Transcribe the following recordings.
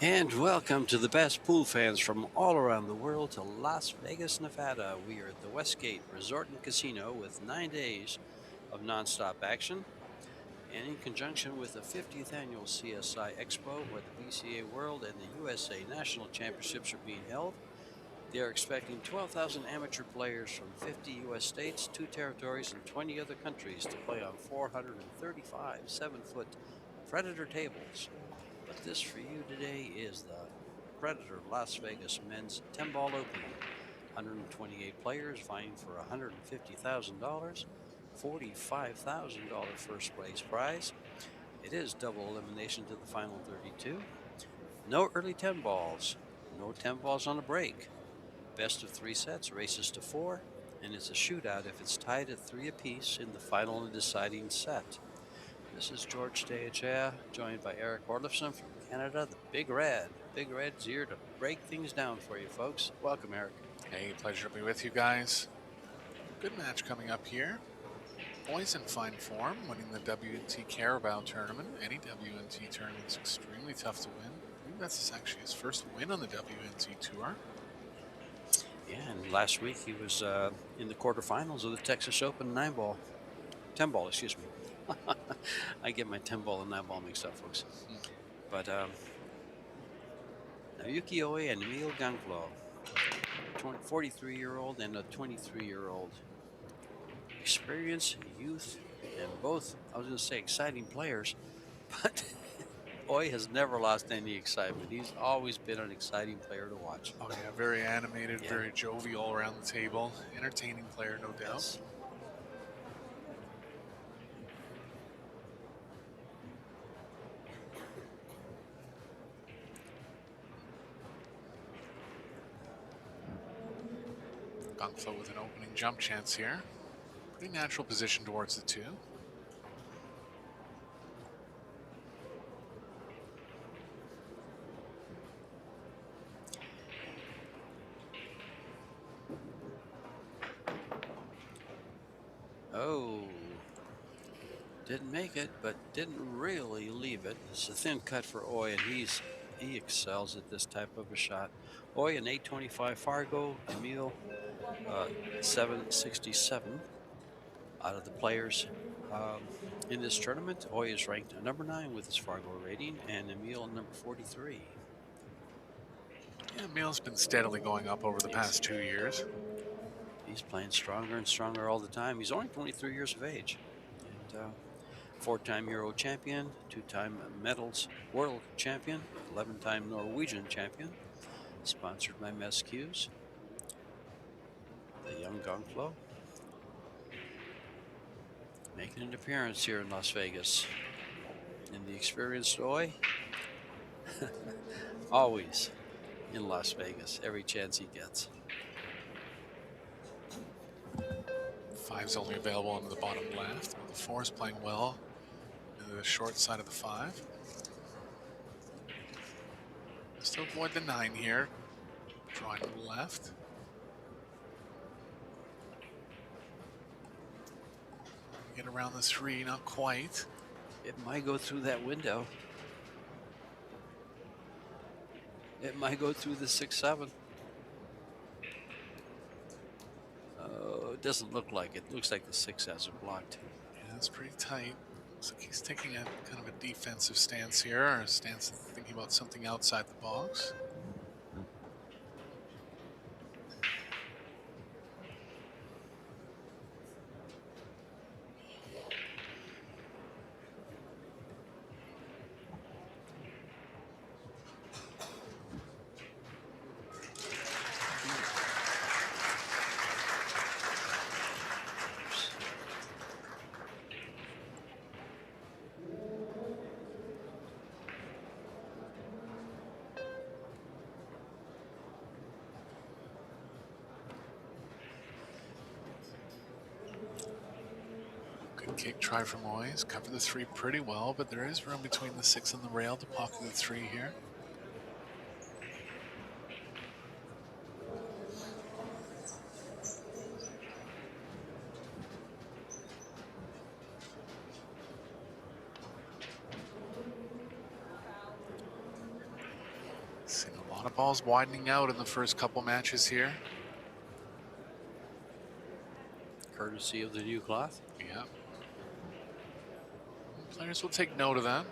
And welcome to the best pool fans from all around the world to Las Vegas, Nevada. We are at the Westgate Resort and Casino with 9 days of nonstop action. And in conjunction with the 50th annual CSI EXPO, where the BCA World and the USA National Championships are being held, they are expecting 12,000 amateur players from 50 U.S. states, 2 territories, and 20 other countries to play on 435 7-foot Predator tables. But this for you today is the Predator Las Vegas Men's 10-ball opening. 128 players vying for $150,000, $45,000 first place prize. It is double elimination to the final 32. No early 10 balls, no 10 balls on a break. Best of 3 sets races to 4, and it's a shootout if it's tied at 3 apiece in the final and deciding set. This is George Deja, joined by Eric Orlifson from Canada, the Big Red. Big Red's here to break things down for you, folks. Welcome, Eric. Hey, pleasure to be with you guys. Good match coming up here. Boys in fine form, winning the WNT Carabao tournament. Any WNT tournament is extremely tough to win. I think that's actually his first win on the WNT tour. Yeah, and last week he was in the quarterfinals of the Texas Open 10-ball, excuse me. I get my 10-ball and 9-ball mixed up, folks. But Naoki Oe and Emil GANGFLOT, 43-year-old and a 23-year-old. Experience, youth, and both, I was going to say, exciting players, but Oe has never lost any excitement. He's always been an exciting player to watch. Oh yeah, very animated, very jovial around the table. Entertaining player, no doubt. Yes. GANGFLOT with an opening jump chance here. Pretty natural position towards the 2. Oh, didn't make it, but didn't really leave it. It's a thin cut for Oe, and he excels at this type of a shot. Oe an 825 Fargo, Emil 767 out of the players in this tournament. Oe is ranked number 9 with his Fargo rating, and Emil number 43. Yeah, Emil's been steadily going up over the past 2 years. He's playing stronger and stronger all the time. He's only 23 years of age. And 4-time Euro champion, 2-time medals world champion, 11-time Norwegian champion, sponsored by Mescues. The young GANGFLOT making an appearance here in Las Vegas. And the experienced Oe, always in Las Vegas, every chance he gets. 5's only available into the bottom left. The 4 is playing well into the short side of the 5. Just to avoid the 9 here. Drawing to the left. Get around the 3, not quite. It might go through that window. It might go through the 6-7. It doesn't look like it. Looks like the 6 has it blocked. Yeah, it's pretty tight. Looks like he's taking a kind of a defensive stance here, or a stance thinking about something outside the box. Kick try from Oe's, cover the 3 pretty well, but there is room between the 6 and the rail to pocket the 3 here. Seen a lot of balls widening out in the first couple matches here. Courtesy of the new cloth. Yeah. Players will take note of that.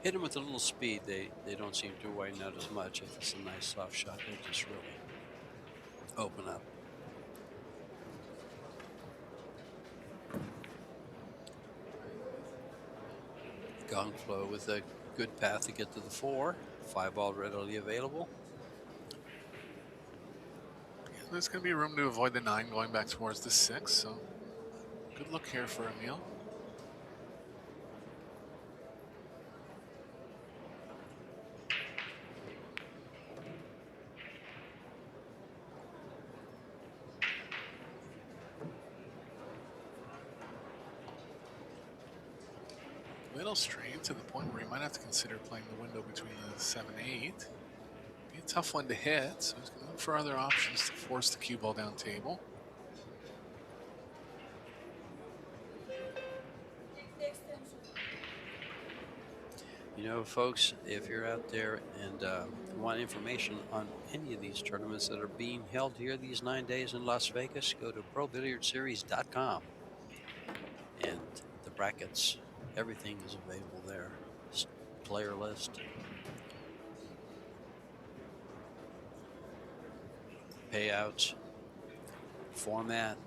Hit them with a little speed. They don't seem to widen out as much. If it's a nice soft shot, they just really open up. GANGFLOT with a good path to get to the 4. 5-ball readily available. Yeah, there's going to be room to avoid the 9 going back towards the 6. So good look here for Emil. Little straight to the point where he might have to consider playing the window between the 7-8. Be a tough one to hit, so he's going to look for other options to force the cue ball down table. You know, folks, if you're out there and want information on any of these tournaments that are being held here these 9 days in Las Vegas, go to ProBilliardSeries.com. And the brackets, everything is available there. Player list. Payouts. Format.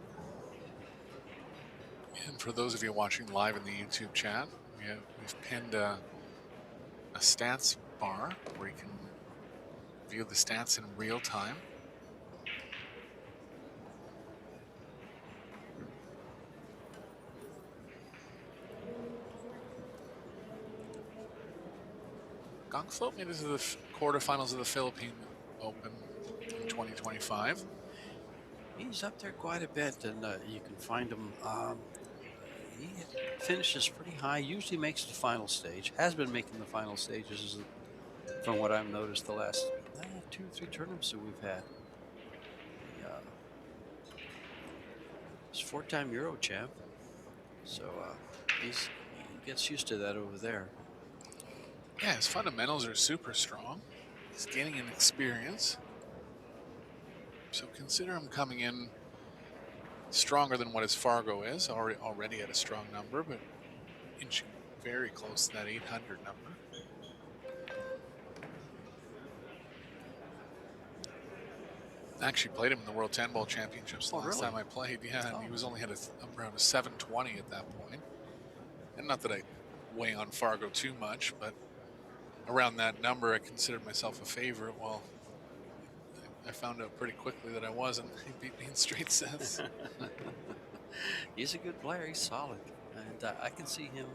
And for those of you watching live in the YouTube chat, we've pinned a stats bar where you can view the stats in real time. GANGFLOT made it to the quarterfinals of the Philippine Open in 2025. He's up there quite a bit, and you can find him. He finishes pretty high, usually makes the final stage, has been making the final stages from what I've noticed the last 2 or 3 tournaments that we've had. He's 4-time Euro champ, so he gets used to that over there. Yeah, his fundamentals are super strong. He's gaining an experience. So consider him coming in stronger than what his Fargo is, already at a strong number, but inching very close to that 800 number. Actually played him in the World 10 Ball Championships the last time I played. Yeah, and he was only had around a 720 at that point. And not that I weigh on Fargo too much, but around that number, I considered myself a favorite. Well, I found out pretty quickly that I wasn't. He beat me in straight sets. He's a good player. He's solid. And I can see him,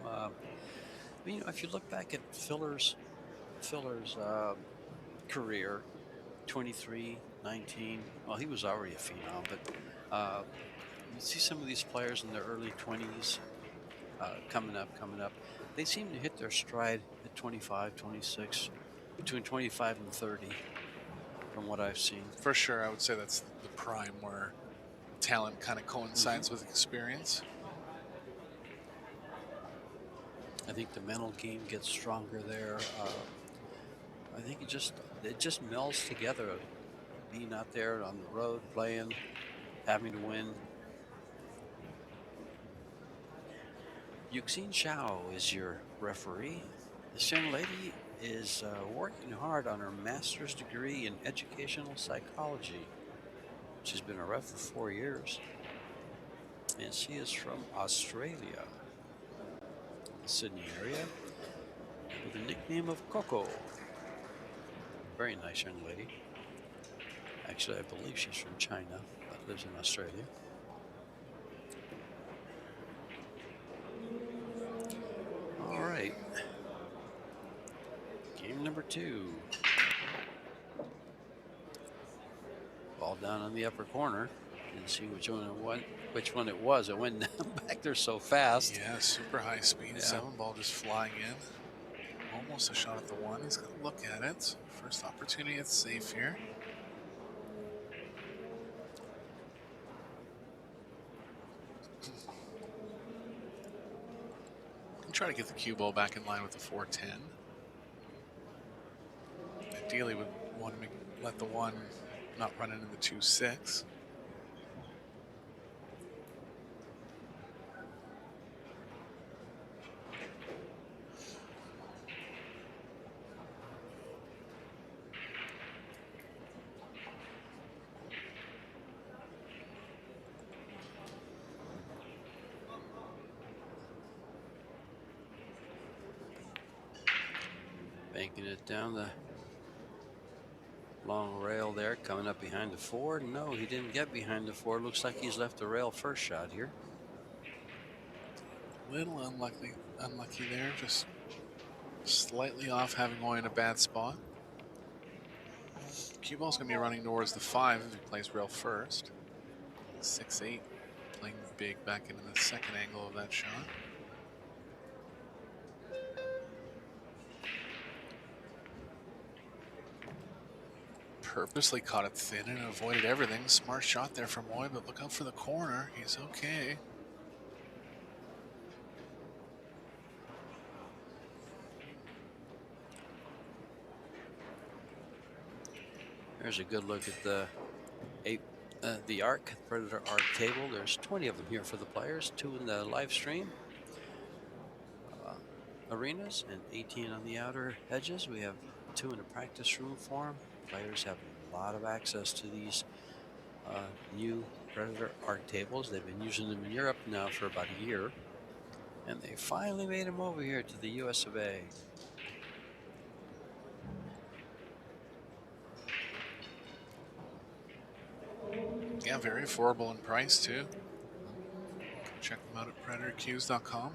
you know, if you look back at Filler's career, 23, 19, well, he was already a phenom, but you see some of these players in their early 20s coming up. They seem to hit their stride at 25, 26, between 25 and 30, from what I've seen. For sure, I would say that's the prime where talent kind of coincides with experience. I think the mental game gets stronger there. I think it just melds together. Being out there on the road, playing, having to win. Yuxin Shao is your referee. This young lady is working hard on her master's degree in educational psychology. She's been a ref for 4 years. And she is from Australia, the Sydney area, with the nickname of Coco. Very nice young lady. Actually, I believe she's from China, but lives in Australia. All right. Game number 2. Ball down on the upper corner. Didn't see which one it was. It went back there so fast. Yeah, super high speed. Yeah. 7-ball just flying in. Almost a shot at the 1. He's going to look at it. First opportunity, it's safe here. Try to get the cue ball back in line with the 410. ideally would want to let the one not run into the 2-6. Banking it down the long rail there, coming up behind the 4. No, he didn't get behind the 4. Looks like he's left the rail first shot here. Little unlucky there, just slightly off, having going in a bad spot. Cue ball's going to be running towards the 5 if he plays rail first. 6-8, playing big back into the second angle of that shot. Purposely caught it thin and avoided everything. Smart shot there from Moy, but look out for the corner. He's okay. There's a good look at the arc, Predator arc table. There's 20 of them here for the players, 2 in the live stream arenas and 18 on the outer edges. We have 2 in the practice room for them. Players have a lot of access to these new Predator arc tables. They've been using them in Europe now for about a year, and they finally made them over here to the US of A. Yeah, very affordable in price too. Check them out at predatorcues.com.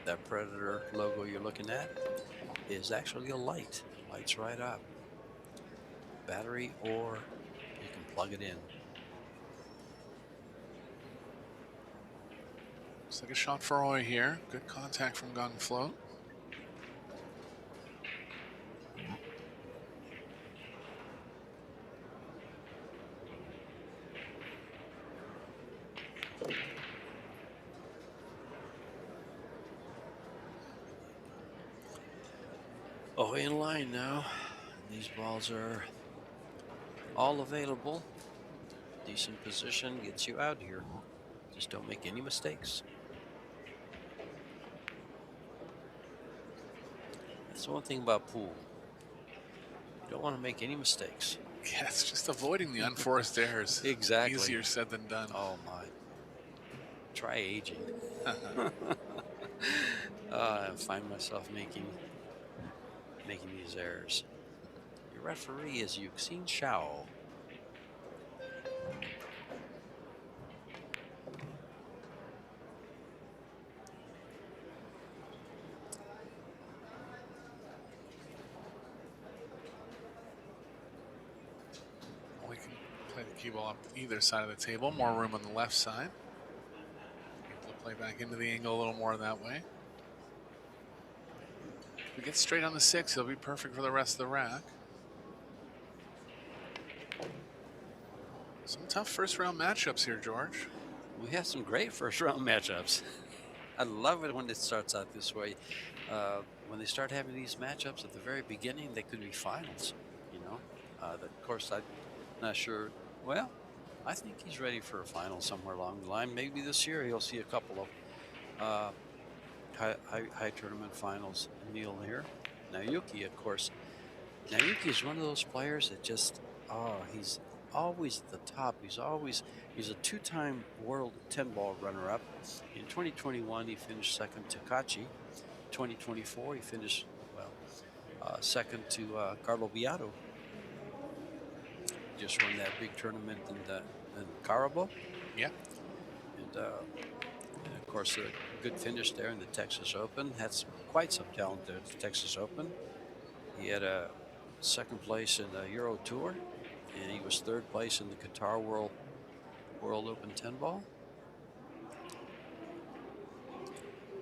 That Predator logo you're looking at is actually a light. Lights right up. Battery, or you can plug it in. Looks like a shot for Roy here. Good contact from GANGFLOT. Oh, in line now. These balls are all available. Decent position gets you out here. Just don't make any mistakes. That's the one thing about pool. You don't want to make any mistakes. Yeah, it's just avoiding the unforced errors. Exactly. Easier said than done. Oh my. Try aging. I find myself making these errors. Your referee is Yuxin Shao. We can play the cue ball up either side of the table. More room on the left side. Able to play back into the angle a little more that way. If we get straight on the 6, it'll be perfect for the rest of the rack. Some tough first round matchups here, George. We have some great first round matchups. I love it when it starts out this way. When they start having these matchups at the very beginning, they could be finals, you know. Of course, I'm not sure. Well, I think he's ready for a final somewhere along the line. Maybe this year he'll see a couple of high tournament finals. Neil here. Naoki, of course. Naoki is one of those players that just, he's always at the top. He's a 2-time world 10-ball runner-up. In 2021, he finished second to Kachi. 2024, he finished, second to Carlo Biato. Just won that big tournament in Carabo. Yeah. And of course, a good finish there in the Texas Open. Had quite some talent there at the Texas Open. He had a second place in the Euro Tour, and he was third place in the Qatar World Open 10-ball.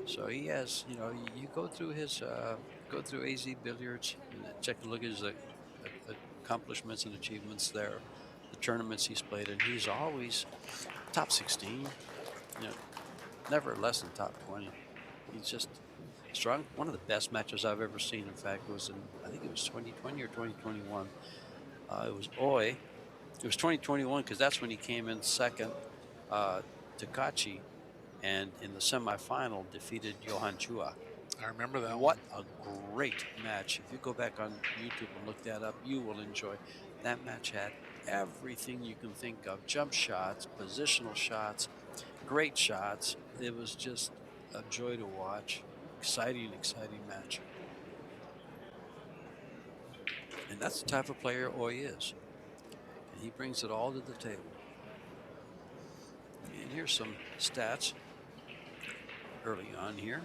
So he has, you know, you go through his, go through AZ Billiards and check a look at his accomplishments and achievements there, the tournaments he's played in. He's always top 16, you know, never less than top 20. He's just strong. One of the best matches I've ever seen. In fact, was in, I think it was 2020 or 2021. It was Oi. It was 2021 because that's when he came in second to Kachi, and in the semifinal defeated Johan Chua. I remember that What one. a great match. If you go back on YouTube and look that up, you will enjoy. That match had everything you can think of. Jump shots, positional shots, great shots. It was just a joy to watch. Exciting match. And that's the type of player Oi is. And he brings it all to the table. And here's some stats early on here.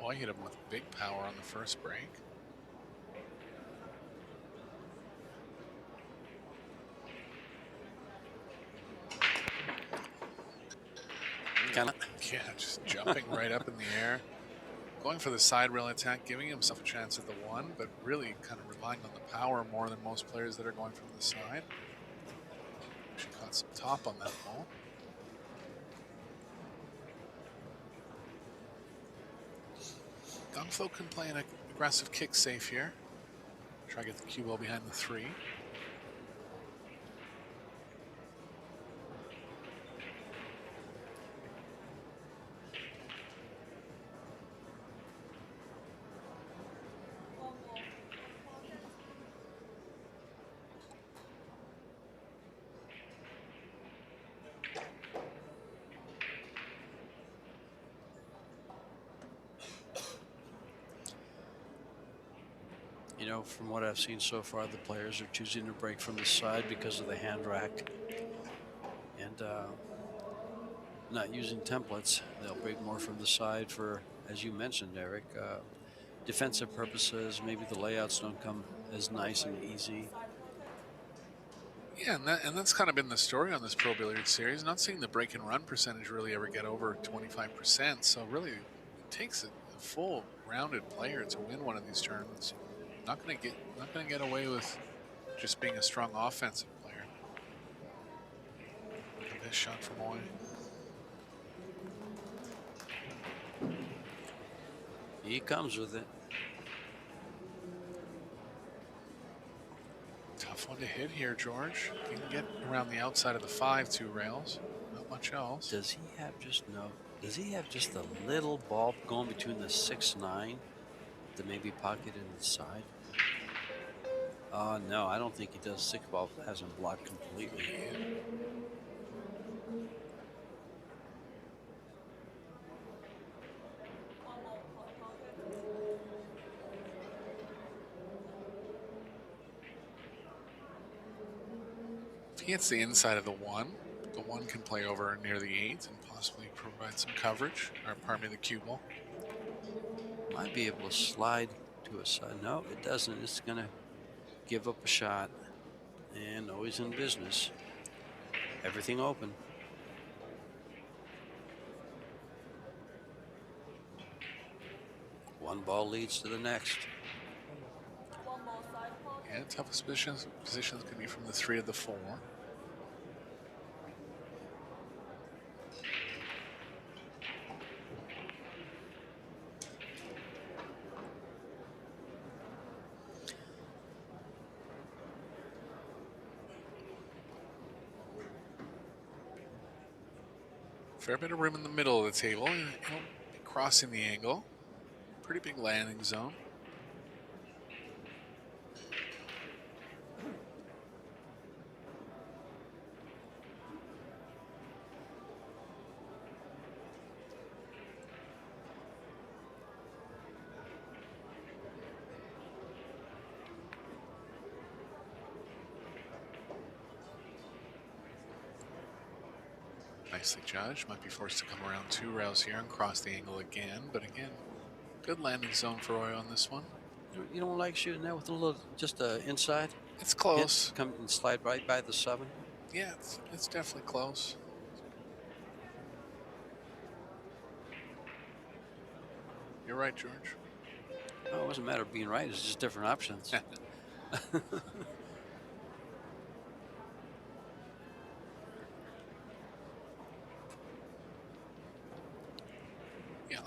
Oh, I hit him with big power on the first break. Yeah, just jumping right up in the air. Going for the side rail attack, giving himself a chance at the one, but really kind of relying on the power more than most players that are going from the side. She caught some top on that ball. GANGFLOT can play an aggressive kick safe here. Try to get the cue ball behind the 3. You know, from what I've seen so far, the players are choosing to break from the side because of the hand rack and not using templates. They'll break more from the side for, as you mentioned, Eric, defensive purposes. Maybe the layouts don't come as nice and easy. Yeah, and that's kind of been the story on this Pro Billiard series. Not seeing the break and run percentage really ever get over 25%. So really, it takes a full rounded player to win one of these tournaments. Not going to get away with just being a strong offensive player. Look at this shot from Oi. He comes with it. Tough one to hit here, George. You can get around the outside of the 5-2 rails. Not much else. Does he have just a little ball going between the 6-9 that maybe pocketed inside? No, I don't think he does. 6 ball hasn't blocked completely. If he hits the inside of the 1, the 1 can play over near the 8 and possibly provide some coverage. Or pardon me, the cue ball. Might be able to slide to a side. No, it doesn't. It's going to give up a shot. And always in business. Everything open. One ball leads to the next. Yeah, toughest positions can be from the 3 of the 4. Fair bit of room in the middle of the table. He'll be crossing the angle. Pretty big landing zone. Nicely judged. Might be forced to come around 2 rails here and cross the angle again. But again, good landing zone for Oi on this one. You don't like shooting that with a little, just inside? It's close. Come and slide right by the 7? Yeah, it's definitely close. You're right, George. Oh, it wasn't a matter of being right. It's just different options.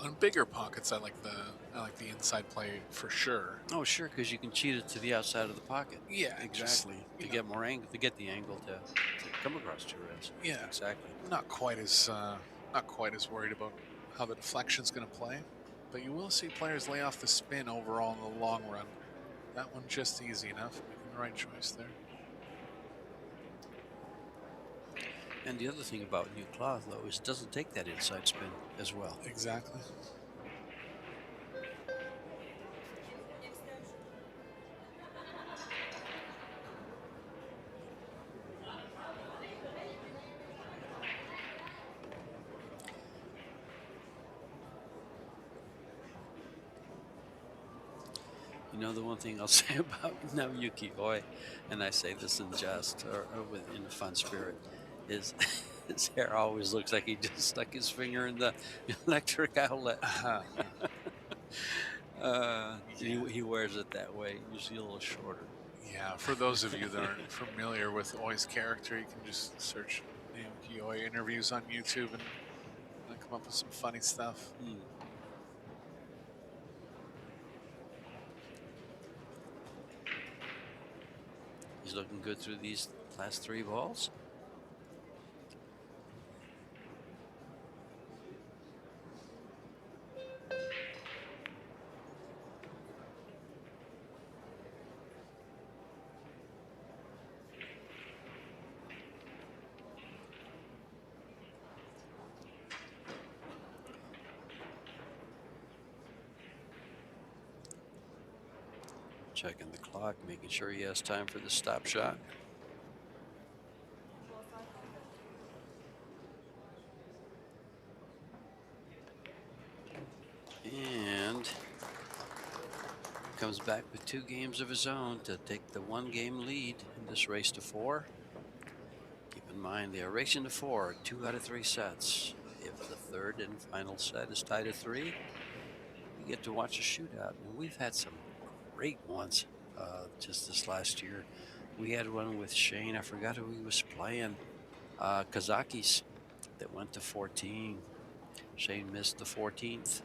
On bigger pockets, I like the inside play for sure. Oh, sure, because you can cheat it to the outside of the pocket. Yeah, Exactly. Just, To get more angle, to get the angle to come across two rails. yeah, Exactly. not quite as worried about how the deflection's going to play, but you will see players lay off the spin overall in the long run. That one just easy enough, making the right choice there. And the other thing about new cloth, though, is it doesn't take that inside spin as well. Exactly. You know, the one thing I'll say about Naoyuki Oi, and I say this in jest or in a fun spirit, is his hair always looks like he just stuck his finger in the electric outlet. He wears it that way, usually a little shorter. Yeah, for those of you that aren't familiar with Oi's character, you can just search Naoyuki Oi interviews on YouTube and come up with some funny stuff. He's looking good through these last 3 balls. Checking the clock, making sure he has time for the stop shot. And comes back with 2 games of his own to take the 1-game lead in this race to 4. Keep in mind, they are racing to 4, 2 out of 3 sets. If the third and final set is tied at 3, you get to watch a shootout. And we've had some great ones just this last year. We had one with Shane. I forgot who he was playing. Kazakis that went to 14. Shane missed the 14th.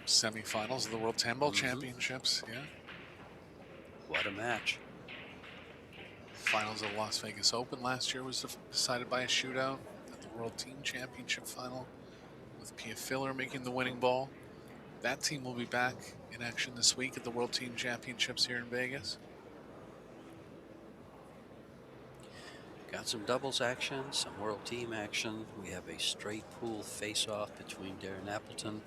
Semifinals of the World Handball Championships, yeah. What a match. Finals of the Las Vegas Open last year was decided by a shootout. At the World Team Championship final with Pia Filler making the winning ball. That team will be back in action this week at the World Team Championships here in Vegas. Got some doubles action, some world team action. We have a straight pool face-off between Darren Appleton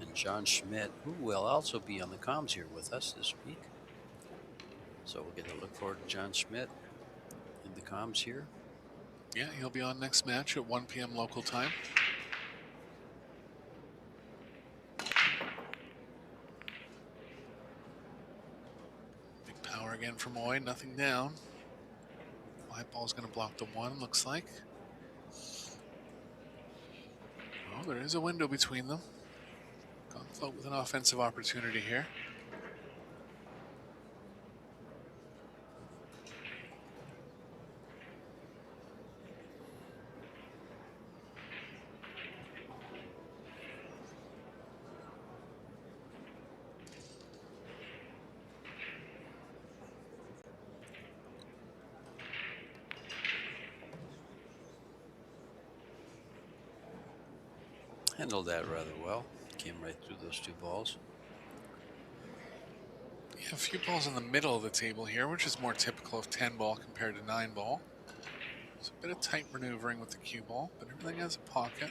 and John Schmidt, who will also be on the comms here with us this week. So we're going to look forward to John Schmidt in the comms here. Yeah, he'll be on next match at 1 p.m. local time. Big power again from Oi, nothing down. White ball's going to block the 1, looks like. Oh, there is a window between them. GANGFLOT with an offensive opportunity here. Handled that rather well. Came right through those 2 balls. Yeah, a few balls in the middle of the table here, which is more typical of 10 ball compared to 9 ball. It's a bit of tight maneuvering with the cue ball, but everything has a pocket.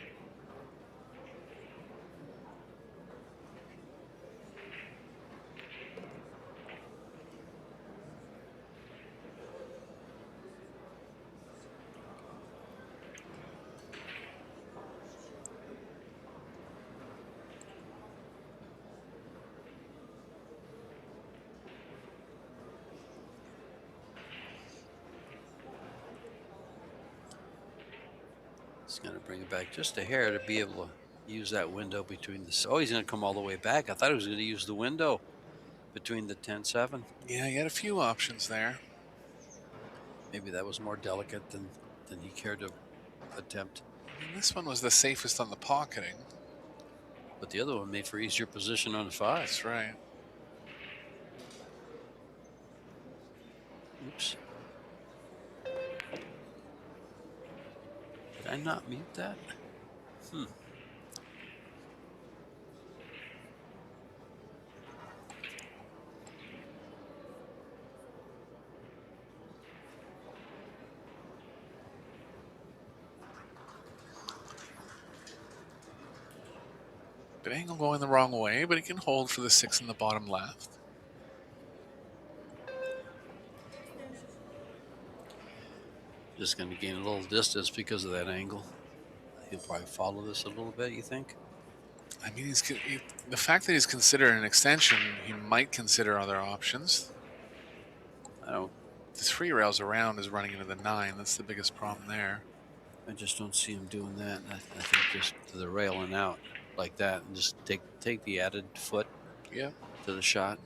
It's going to bring it back just a hair to be able to use that window between the... Oh, he's going to come all the way back. I thought he was going to use the window between the 10-7. Yeah, he had a few options there. Maybe that was more delicate than he cared to attempt. I mean, this one was the safest on the pocketing. But the other one made for easier position on the 5. That's right. Oops. Did I not mute that? Good angle going the wrong way, but he can hold for the 6 in the bottom left. Just going to gain a little distance because of that angle. He'll probably follow this a little bit, you think? I mean, the fact that he's considering an extension, he might consider other options. I don't. The 3 rails around is running into the 9. That's the biggest problem there. I just don't see him doing that. I think just to the rail and out like that, and just take the added foot to the shot.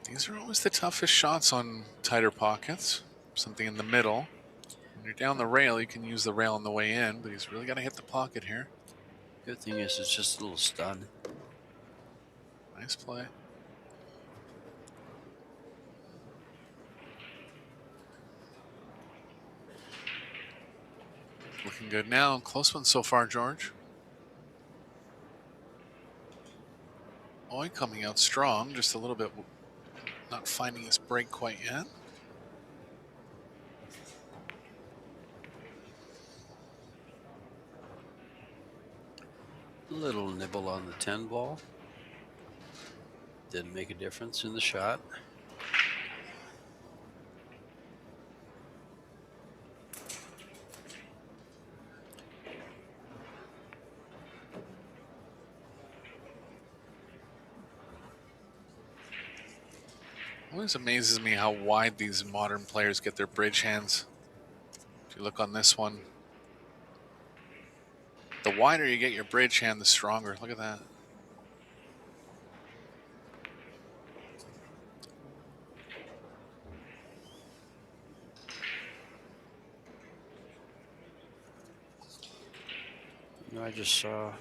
These are always the toughest shots on tighter pockets. Something in the middle. When you're down the rail, you can use the rail on the way in, but he's really got to hit the pocket here. Good thing is it's just a little stun. Nice play. Looking good now. Close one so far, George. Oi coming out strong, just a little bit not finding his break quite yet. Little nibble on the 10 ball. Didn't make a difference in the shot. Always amazes me how wide these modern players get their bridge hands. If you look on this one, the wider you get your bridge hand, the stronger. Look at that. I just saw.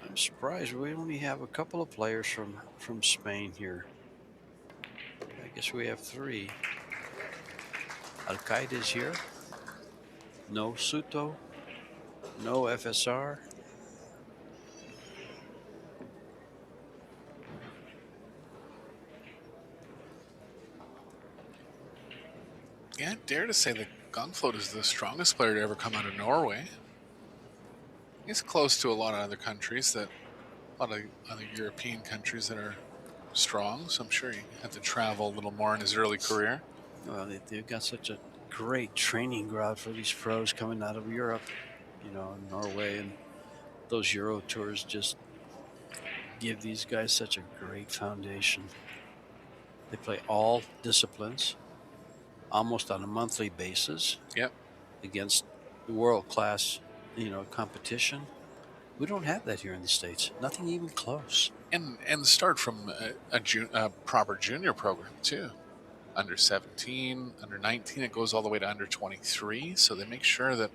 I'm surprised we only have a couple of players from Spain here. I guess we have 3. Al-Qaeda's here. No Suto. No FSR. Yeah, I dare to say that GANGFLOT is the strongest player to ever come out of Norway. He's close to a lot of other countries, a lot of other European countries that are strong, so I'm sure he had to travel a little more in his early career. Well, they've got such a great training ground for these pros coming out of Europe, Norway, and those Euro tours just give these guys such a great foundation. They play all disciplines almost on a monthly basis. Yep. Against world-class, competition. We don't have that here in the States. Nothing even close. And start from a proper junior program too. Under 17, under 19, it goes all the way to under 23. So they make sure that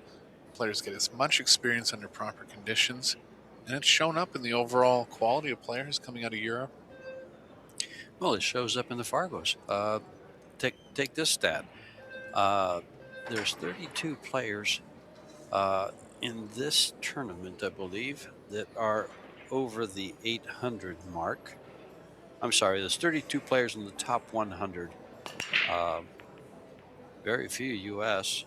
players get as much experience under proper conditions. And it's shown up in the overall quality of players coming out of Europe. Well, it shows up in the Fargos. Take this stat. There's 32 players in this tournament, I believe, that are over the 800 mark. I'm sorry, there's 32 players in the top 100. Very few U.S.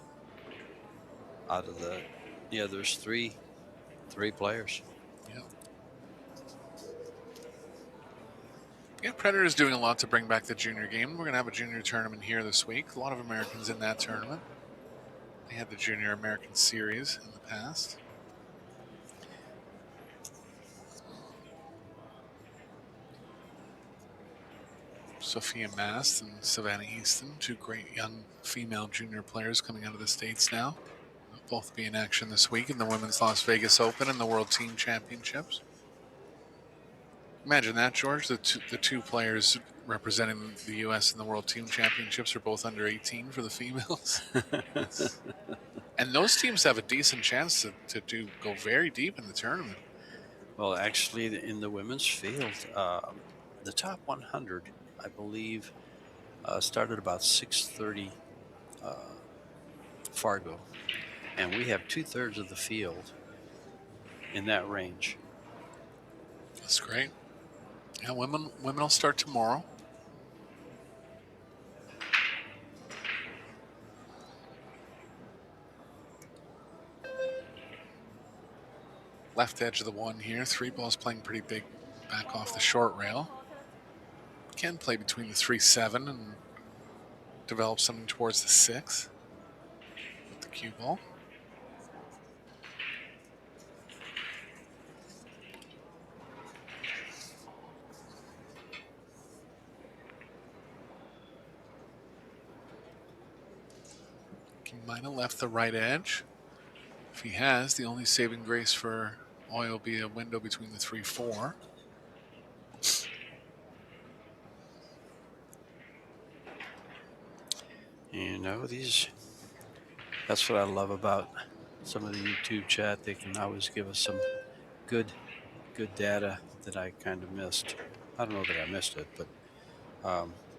out of the. Yeah, there's three players. Yeah, Predator's doing a lot to bring back the junior game. We're going to have a junior tournament here this week. A lot of Americans in that tournament. They had the Junior American Series in the past. Sophia Mast and Savannah Easton, 2 great young female junior players coming out of the States now. They'll both be in action this week in the Women's Las Vegas Open and the World Team Championships. Imagine that, George. The two players representing the U.S. in the World Team Championships are both under 18 for the females. And those teams have a decent chance to go very deep in the tournament. Well, actually, in the women's field, the top 100, I believe, started about 6:30 Fargo, and we have 2/3 of the field in that range. That's great. Yeah, women will start tomorrow. Left edge of the one here. 3 balls playing pretty big back off the short rail. Can play between the 3-7 and develop something towards the 6 with the cue ball. He might have left the right edge. If he has, the only saving grace for Oy will be a window between the 3-4. You know, that's what I love about some of the YouTube chat. They can always give us some good data that I kind of missed. I don't know that I missed it, but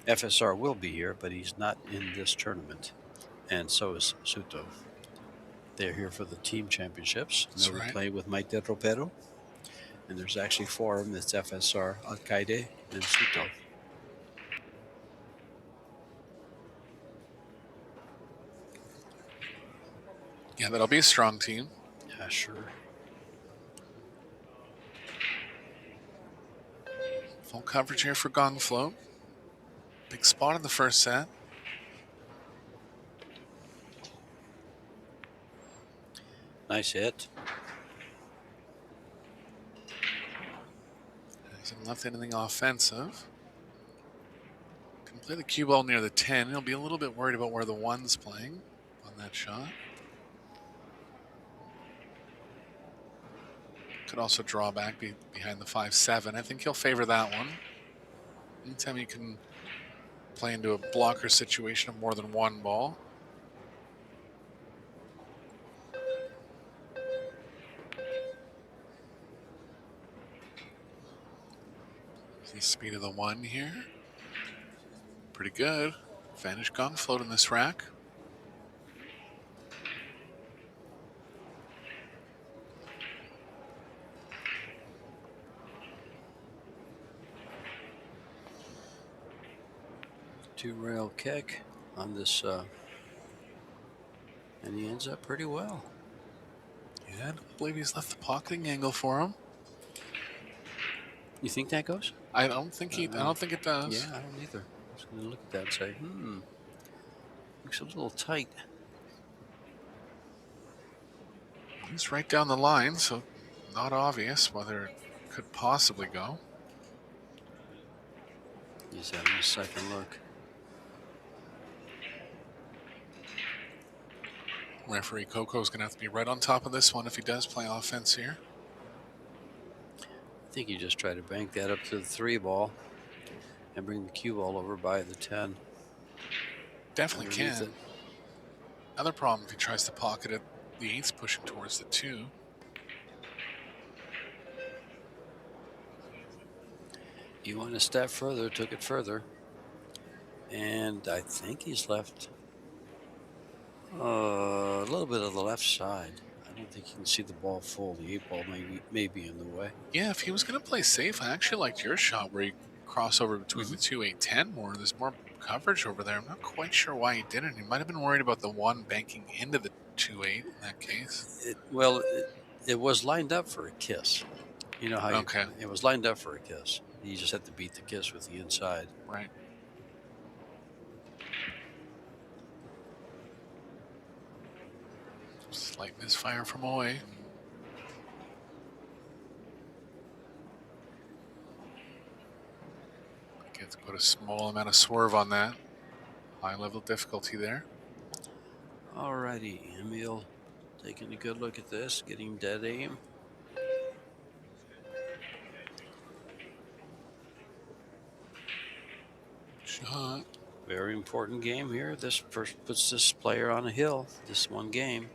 FSR will be here, but he's not in this tournament. And so is Suto. They're here for the team championships. They'll be playing with Maite Ropero. And there's actually 4 of them. It's FSR, Alcaide, and Suto. Yeah, that'll be a strong team. Yeah, sure. Full coverage here for GANGFLOT. Big spot in the first set. Nice hit. Hasn't left anything offensive. Can play the cue ball near the 10. He'll be a little bit worried about where the 1's playing on that shot. Could also draw back behind the 5-7. I think he'll favor that one. Anytime you can play into a blocker situation of more than 1 ball. The speed of the 1 here. Pretty good. Advantage GANGFLOT in this rack. Two-rail kick on this, and he ends up pretty well. Yeah, I don't believe he's left the pocketing angle for him. You think that goes? I don't think I don't think it does. Yeah, I don't either. I was going to look at that and say, looks a little tight. He's right down the line, so not obvious whether it could possibly go. He's having a second look. Referee Coco's going to have to be right on top of this one if he does play offense here. I think he just tried to bank that up to the 3 ball and bring the cue ball over by the 10. Definitely can. Other problem if he tries to pocket it, the 8's pushing towards the 2. He went a step further, took it further. And I think he's left a little bit of the left side. I don't think you can see the ball full. The 8 ball may be in the way. Yeah, if he was going to play safe, I actually liked your shot where you cross over between the 2, 8, 10 more. There's more coverage over there. I'm not quite sure why he didn't. He might have been worried about the 1 banking into the 2, 8 in that case. It was lined up for a kiss. You know how it was lined up for a kiss. You just had to beat the kiss with the inside. Right. Slight misfire from Oy. Gets put a small amount of swerve on that. High level difficulty there. Alrighty, Emil taking a good look at this, getting dead aim. shot. Very important game here. This first puts this player on a hill. This one game.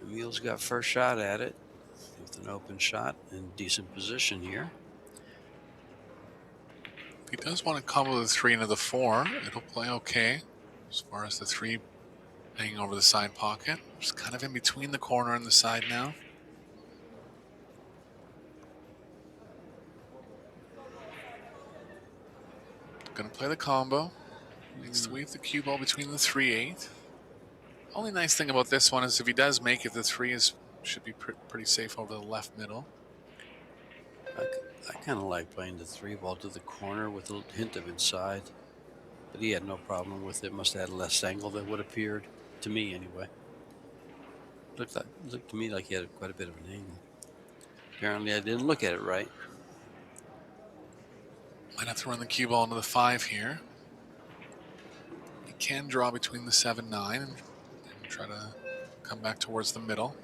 Emil's got first shot at it with an open shot in decent position here. If he does want to combo the 3 into the 4, it'll play okay. As far as the 3 hanging over the side pocket. Just kind of in between the corner and the side now. Gonna play the combo. Needs to weave the cue ball between the 3-8. Only nice thing about this one is if he does make it, the 3 should be pretty safe over the left middle. I kind of like playing the 3 ball to the corner with a hint of inside. But he had no problem with it. Must have had less angle than would appeared to me anyway. Looked to me like he had quite a bit of an angle. Apparently I didn't look at it right. Might have to run the cue ball into the 5 here. He can draw between the 7-9 and try to come back towards the middle.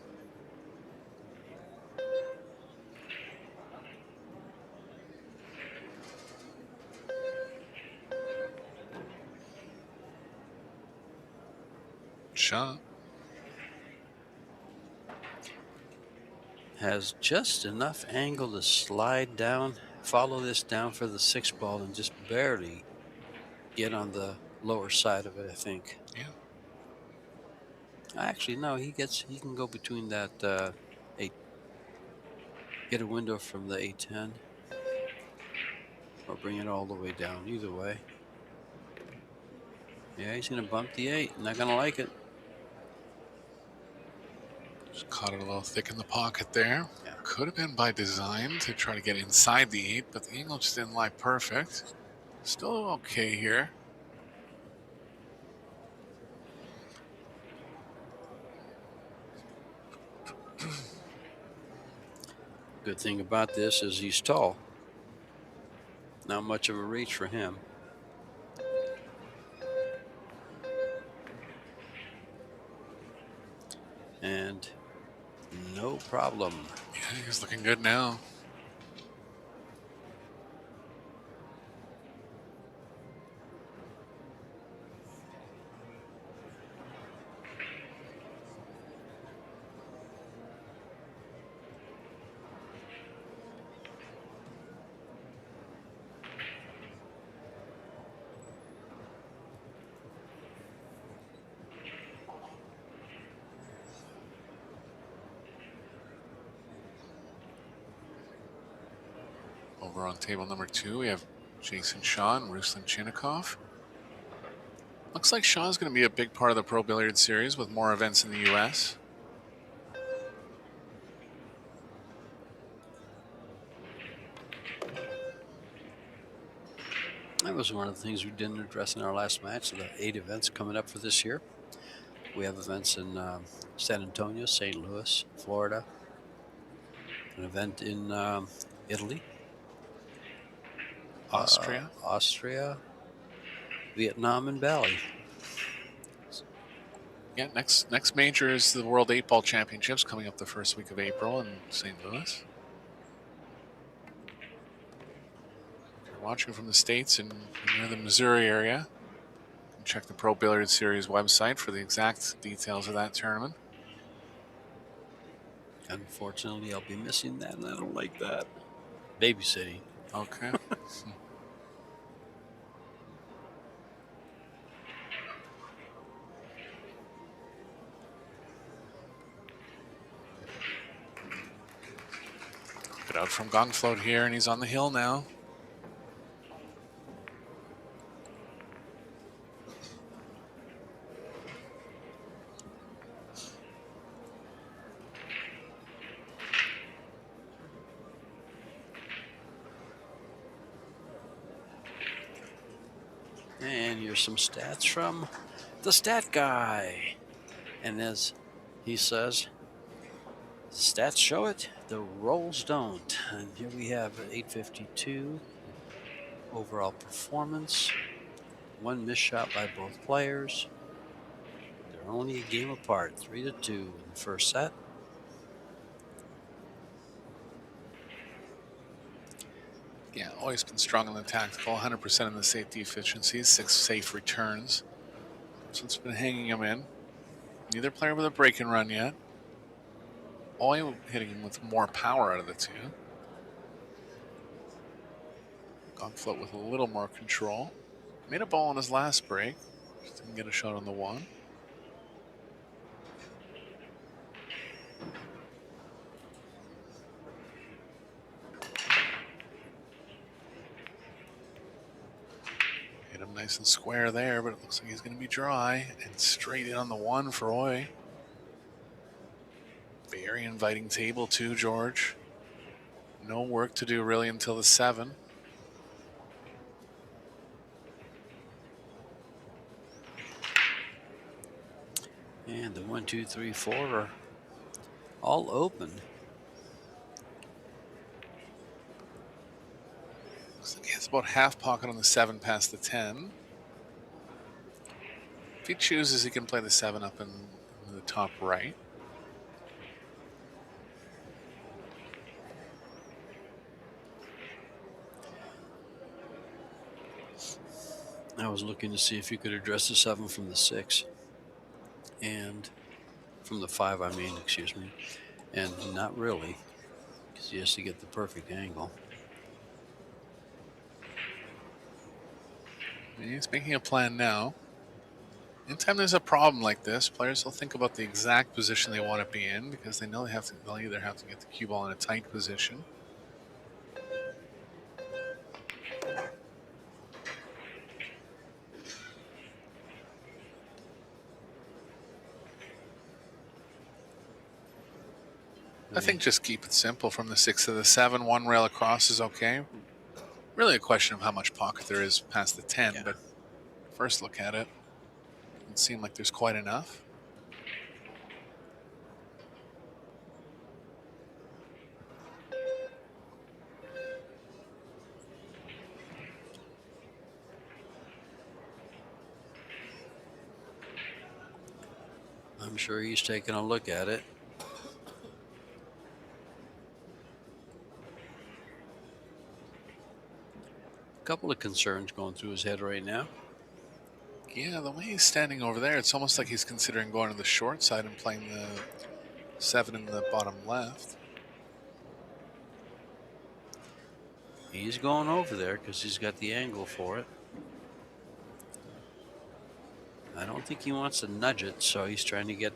Shot. Has just enough angle to slide down, follow this down for the 6 ball and just barely get on the lower side of it, I think. Yeah. Actually, no, he can go between that 8, get a window from the 8-10 or bring it all the way down, either way. Yeah, he's gonna bump the 8, not gonna like it. Just caught it a little thick in the pocket there. Yeah. Could have been by design to try to get inside the 8, but the angle just didn't lie perfect. Still okay here. Good thing about this is he's tall. Not much of a reach for him. And no problem. Yeah, he's looking good now. Over on table number 2, we have Jason Shaw and Ruslan Chinnikov. Looks like Shaw's going to be a big part of the Pro Billiard Series with more events in the U.S. That was one of the things we didn't address in our last match, the 8 events coming up for this year. We have events in San Antonio, St. Louis, Florida, an event in Italy, Austria, Vietnam, and Bali. Yeah, next major is the World 8-Ball Championships coming up the first week of April in St. Louis. If you're watching from the States and near the Missouri area, you can check the Pro Billiard Series website for the exact details of that tournament. Unfortunately, I'll be missing that, and I don't like that. Babysitting. Okay. Good out from GANGFLOT here, and he's on the hill now. And here's some stats from the stat guy. And as he says, stats show it, the rolls don't. And here we have 852 overall performance. 1 missed shot by both players. They're only a game apart, 3-2 in the first set. Yeah, always been strong in the tactical, 100% in the safety efficiencies, 6 safe returns. So it's been hanging him in. Neither player with a break and run yet. Oi hitting him with more power out of the two. GANGFLOT with a little more control. Made a ball on his last break. Just didn't get a shot on the one. Hit him nice and square there, but it looks like he's going to be dry. And straight in on the one for Oi. Very inviting table too, George. No work to do really until the 7. And the 1, 2, 3, 4 are all open. Looks like he has about half pocket on the 7 past the 10. If he chooses, he can play the 7 up in the top right. I was looking to see if you could address the 7 from the 6. And from the 5, I mean, excuse me. And not really, because he has to get the perfect angle. He's making a plan now. Anytime there's a problem like this, players will think about the exact position they want to be in because they know they'll either have to get the cue ball in a tight position. I think just keep it simple from the 6 to the 7. 1 rail across is okay. Really a question of how much pocket there is past the 10, Yeah. but first look at it, it seemed like there's quite enough. I'm sure he's taking a look at it. A couple of concerns going through his head right now. Yeah, the way he's standing over there, it's almost like he's considering going to the short side and playing the 7 in the bottom left. He's going over there because he's got the angle for it. I don't think he wants to nudge it, so he's trying to get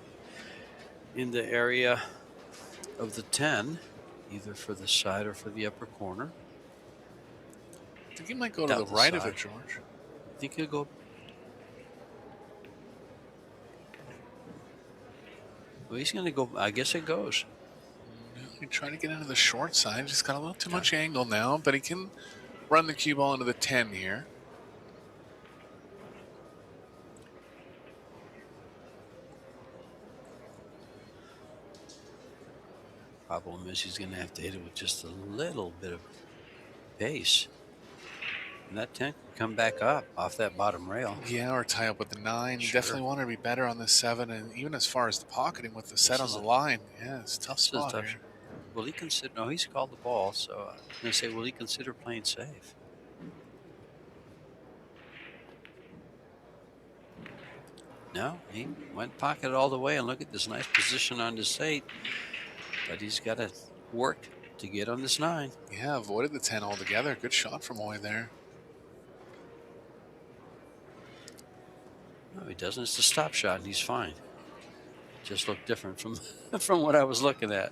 in the area of the 10, either for the side or for the upper corner. I think he might go to Down the the right of side. it, George. I think he'll go. Well, he's going to go. I guess it goes. He's trying to get into the short side. Just got a little too much angle now, but he can run the cue ball into the 10 here. Problem is he's going to have to hit it with just a little bit of pace. And that 10 can come back up off that bottom rail. Yeah, or tie up with the 9. You Sure. definitely want to be better on the 7, and even as far as the pocketing with the set on is the a- line. Yeah, it's a tough This is spot tough. here. Will he consider? No, he's called the ball, so I'm going to say, will he consider playing safe? No, he went pocket all the way, and look at this nice position on this 8. But he's got to work to get on this 9. Yeah, avoided the 10 altogether. Good shot from Oi there. No, he doesn't. It's a stop shot, and he's fine. Just looked different from from what I was looking at.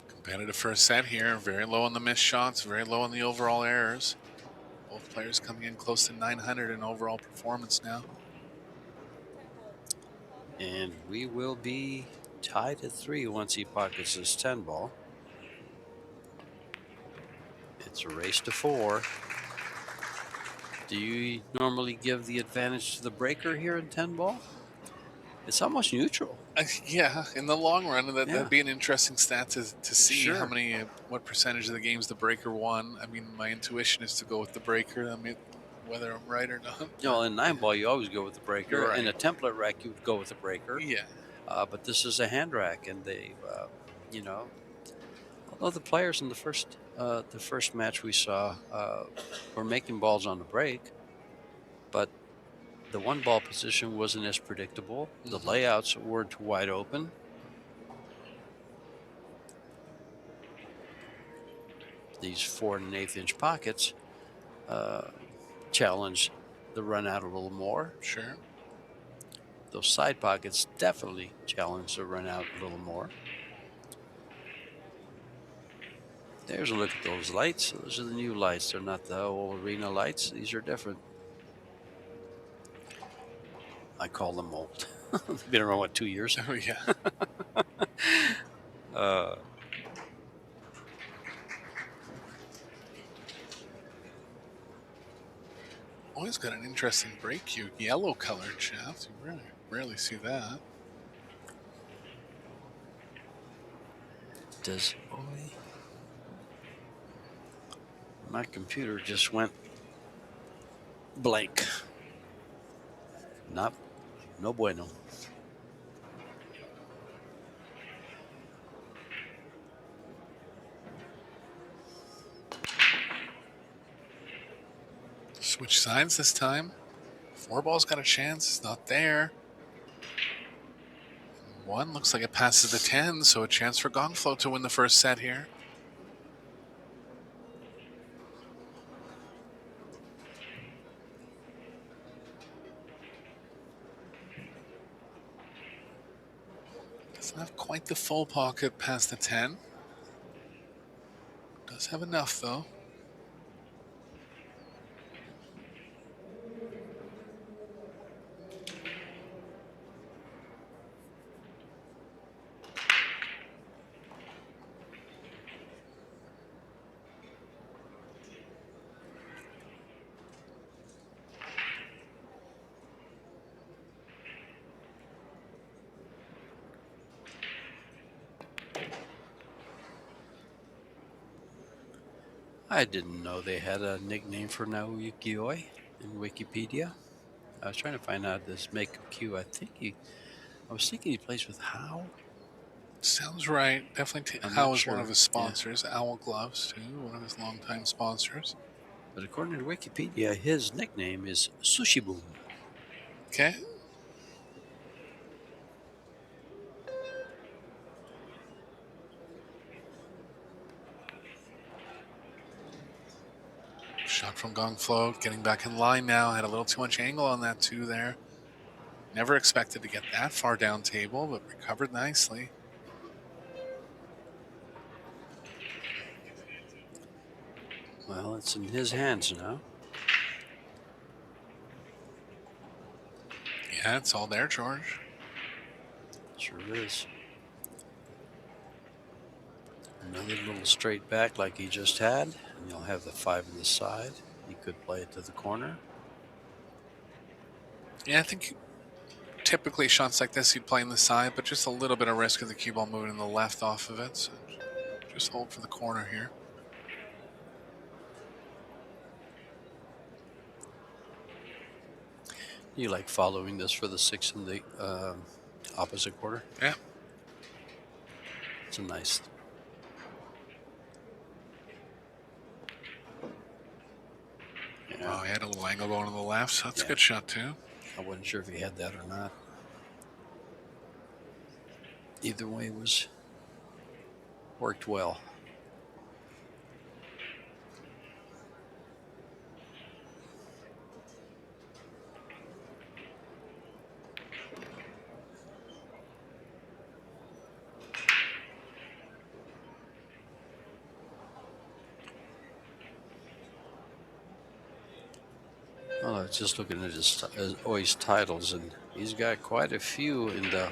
Competitive first set here. Very low on the missed shots, very low on the overall errors. Both players coming in close to 900 in overall performance now. And we will be tied at 3 once he pockets his 10 ball. It's a race to 4. Do you normally give the advantage to the breaker here in 10 ball? It's almost neutral. Yeah, in the long run, Yeah. that'd be an interesting stat to see Sure. how many, what percentage of the games the breaker won. I mean, my intuition is to go with the breaker. I mean, whether I'm right or not. You know, in 9 ball, you always go with the breaker. Right. In a template rack, you would go with the breaker. Yeah. But this is a hand rack, and they, you know, although the players in the first match we saw were making balls on the break, but the one ball position wasn't as predictable. The layouts weren't wide open. These 4 1/8 inch pockets challenge the run out a little more. Sure. Those side pockets definitely challenge the run out a little more. There's a look at those lights. Those are the new lights. They're not the old arena lights. These are different. I call them old. They've been around, what, 2 years? Oh, yeah. Always got an interesting break cue. Yellow colored shaft. You really rarely see that. Does my computer just went blank. No bueno. Switch sides this time. 4 ball's got a chance. It's not there. 1 looks like it passes the 10, so a chance for GANGFLOT to win the first set here. Doesn't have quite the full pocket past the 10. Does have enough, though. I didn't know they had a nickname for Naoyuki-oi in Wikipedia. I was trying to find out this make of Q. I was thinking he plays with How. Sounds right. Definitely How is one of his sponsors. Yeah. Owl Gloves, too, one of his longtime sponsors. But according to Wikipedia, his nickname is Sushi Boom. Okay. Shot from GANGFLOT, getting back in line now. Had a little too much angle on that 2 there. Never expected to get that far down table, but recovered nicely. Well, it's in his hands now. Yeah, it's all there, George. Sure is. Another little straight back like he just had, and you'll have the 5 on the side. He could play it to the corner. Yeah, I think typically shots like this he'd play in the side, but just a little bit of risk of the cue ball moving in the left off of it. So just hold for the corner here. You like following this for the 6 in the opposite quarter? Yeah. It's a nice. Yeah. Oh, he had a little angle going to the left, so that's a good shot too. I wasn't sure if he had that or not. Either way worked well. Well, I was just looking at his Oi's titles, and he's got quite a few in the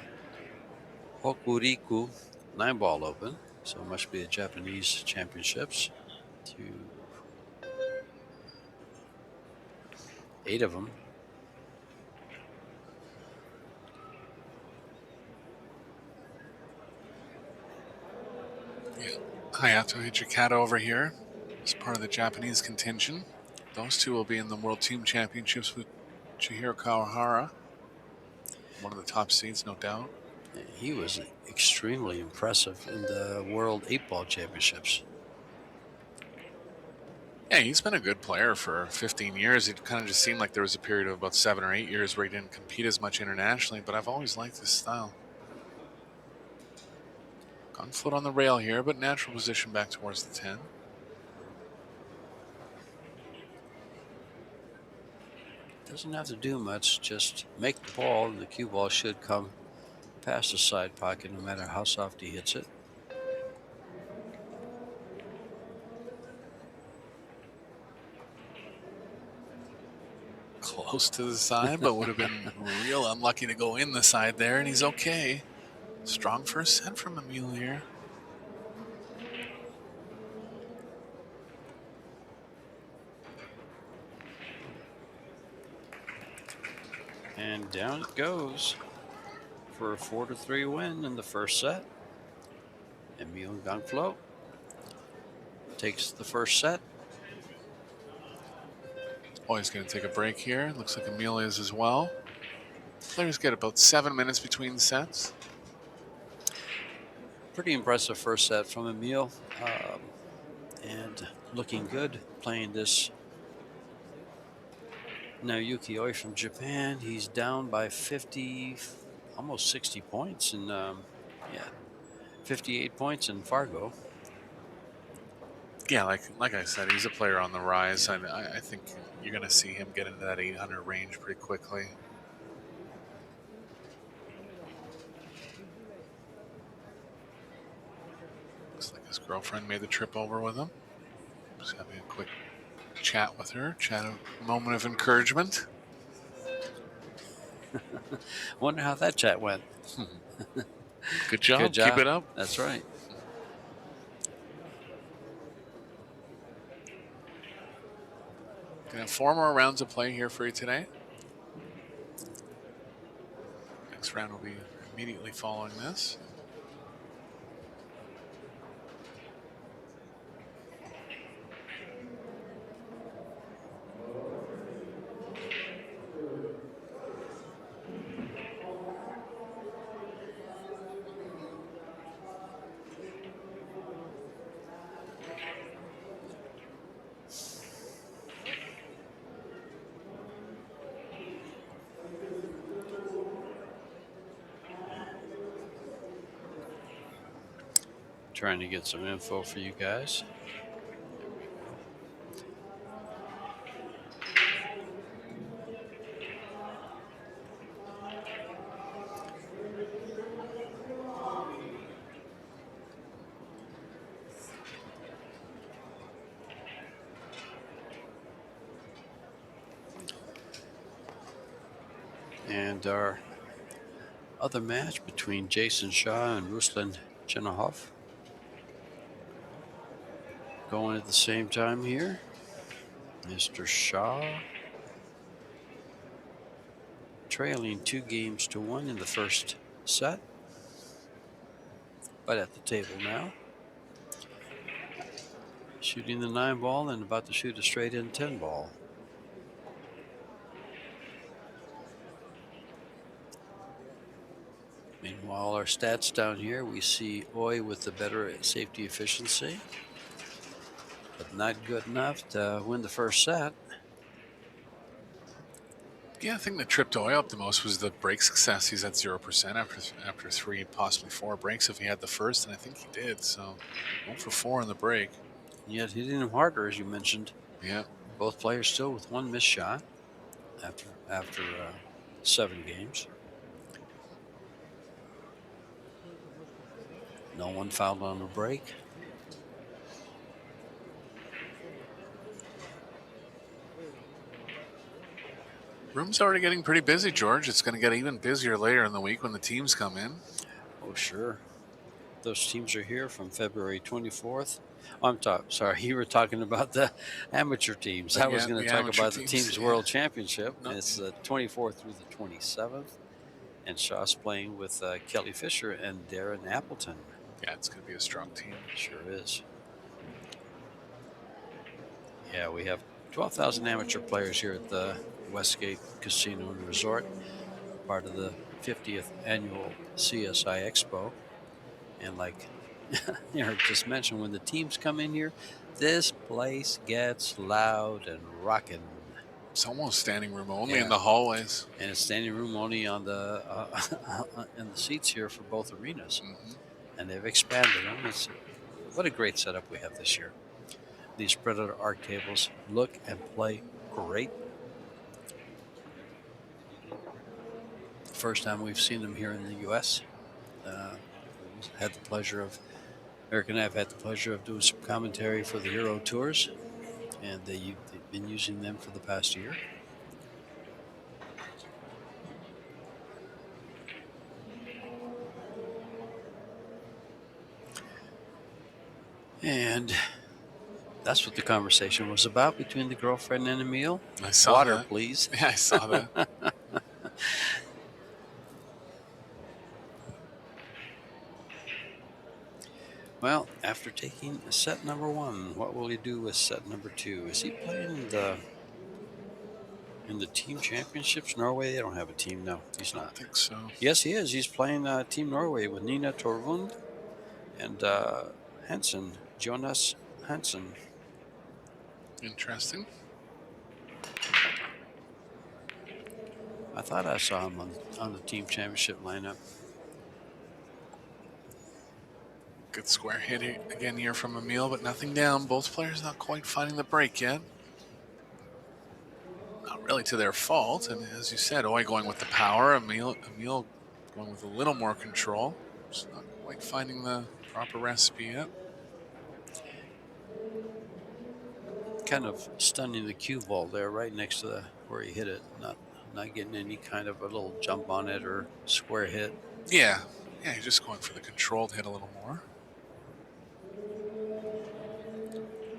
Hokuriku 9-ball open, so it must be the Japanese championships. 8 of them. Yeah, Hayato Hijikata over here as part of the Japanese contingent. Those 2 will be in the World Team Championships with Chihiro Kawahara. One of the top seeds, no doubt. He was extremely impressive in the World 8-Ball Championships. Yeah, he's been a good player for 15 years. It kind of just seemed like there was a period of about 7 or 8 years where he didn't compete as much internationally, but I've always liked his style. GANGFLOT on the rail here, but natural position back towards the 10. Doesn't have to do much, just make the ball, and the cue ball should come past the side pocket no matter how soft he hits it. Close to the side, but would have been real unlucky to go in the side there, and he's okay. Strong first set from Emil here. And down it goes for a 4-3 win in the first set. Emil GANGFLOT takes the first set. Oh, he's going to take a break here. Looks like Emil is as well. Players get about 7 minutes between sets. Pretty impressive first set from Emil. And looking good playing this Naoyuki Oi from Japan. He's down by 50, almost 60 points, and 58 points in Fargo. Yeah, like I said, he's a player on the rise. I think you're going to see him get into that 800 range pretty quickly. Looks like his girlfriend made the trip over with him. Just having a quick chat with her, a moment of encouragement. Wonder how that chat went. Good job. Good job. Keep it up. That's right. Gonna have 4 more rounds of play here for you today. Next round will be immediately following this. Trying to get some info for you guys. And our other match between Jason Shaw and Ruslan Chernohov going at the same time here. Mr. Shaw trailing 2-1 in the first set, but at the table now. Shooting the 9-ball and about to shoot a straight-in 10-ball. Meanwhile, our stats down here, we see Oi with the better safety efficiency, but not good enough to win the first set. Yeah, I think the trip to Oi up the most was the break success. He's at 0% after 3, possibly 4 breaks if he had the first, and I think he did. So 1 for 4 in the break. Yet hitting him harder, as you mentioned. Yeah. Both players still with 1 missed shot after 7 games. No one fouled on the break. Room's already getting pretty busy, George. It's going to get even busier later in the week when the teams come in. Oh, sure. Those teams are here from February 24th. I'm sorry, you were talking about the amateur teams. I was going to talk about the Teams World Championship. No. It's the 24th through the 27th. And Shaw's playing with Kelly Fisher and Darren Appleton. Yeah, it's going to be a strong team. Sure is. Yeah, we have 12,000 amateur players here at the Westgate Casino and Resort, part of the 50th annual CSI Expo. And like Eric just mentioned, when the teams come in here, this place gets loud and rocking. It's almost standing room only Yeah. in the hallways. And it's standing room only on the in the seats here for both arenas. Mm-hmm. And they've expanded them. What a great setup we have this year. These Predator arc tables look and play great. First time we've seen them here in the U.S. Had the pleasure of Eric and I have had the pleasure of doing some commentary for the Euro Tours, and they've been using them for the past year. And that's what the conversation was about between the girlfriend and Emil. I saw Water, that. please. Yeah, I saw that. Well, after taking set number 1, what will he do with set number 2? Is he playing in the team championships? Norway? They don't have a team. No, he's I not. think so. Yes, he is. He's playing Team Norway with Nina Torvund and Hansen, Jonas Hansen. Interesting. I thought I saw him on the team championship lineup. Good square hit again here from Emil, but nothing down. Both players not quite finding the break yet. Not really to their fault. And as you said, Oi going with the power. Emil going with a little more control. Just not quite finding the proper recipe yet. Kind of stunning the cue ball there right next to where he hit it. Not getting any kind of a little jump on it or square hit. Yeah, you're just going for the controlled hit a little more.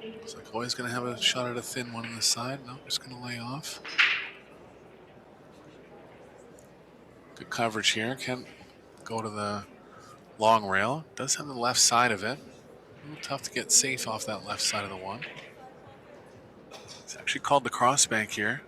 Looks like Oi's going to have a shot at a thin one on the side. No, just going to lay off. Good coverage here. Can't go to the long rail. Does have the left side of it. A little tough to get safe off that left side of the one. It's actually called the crossbank here.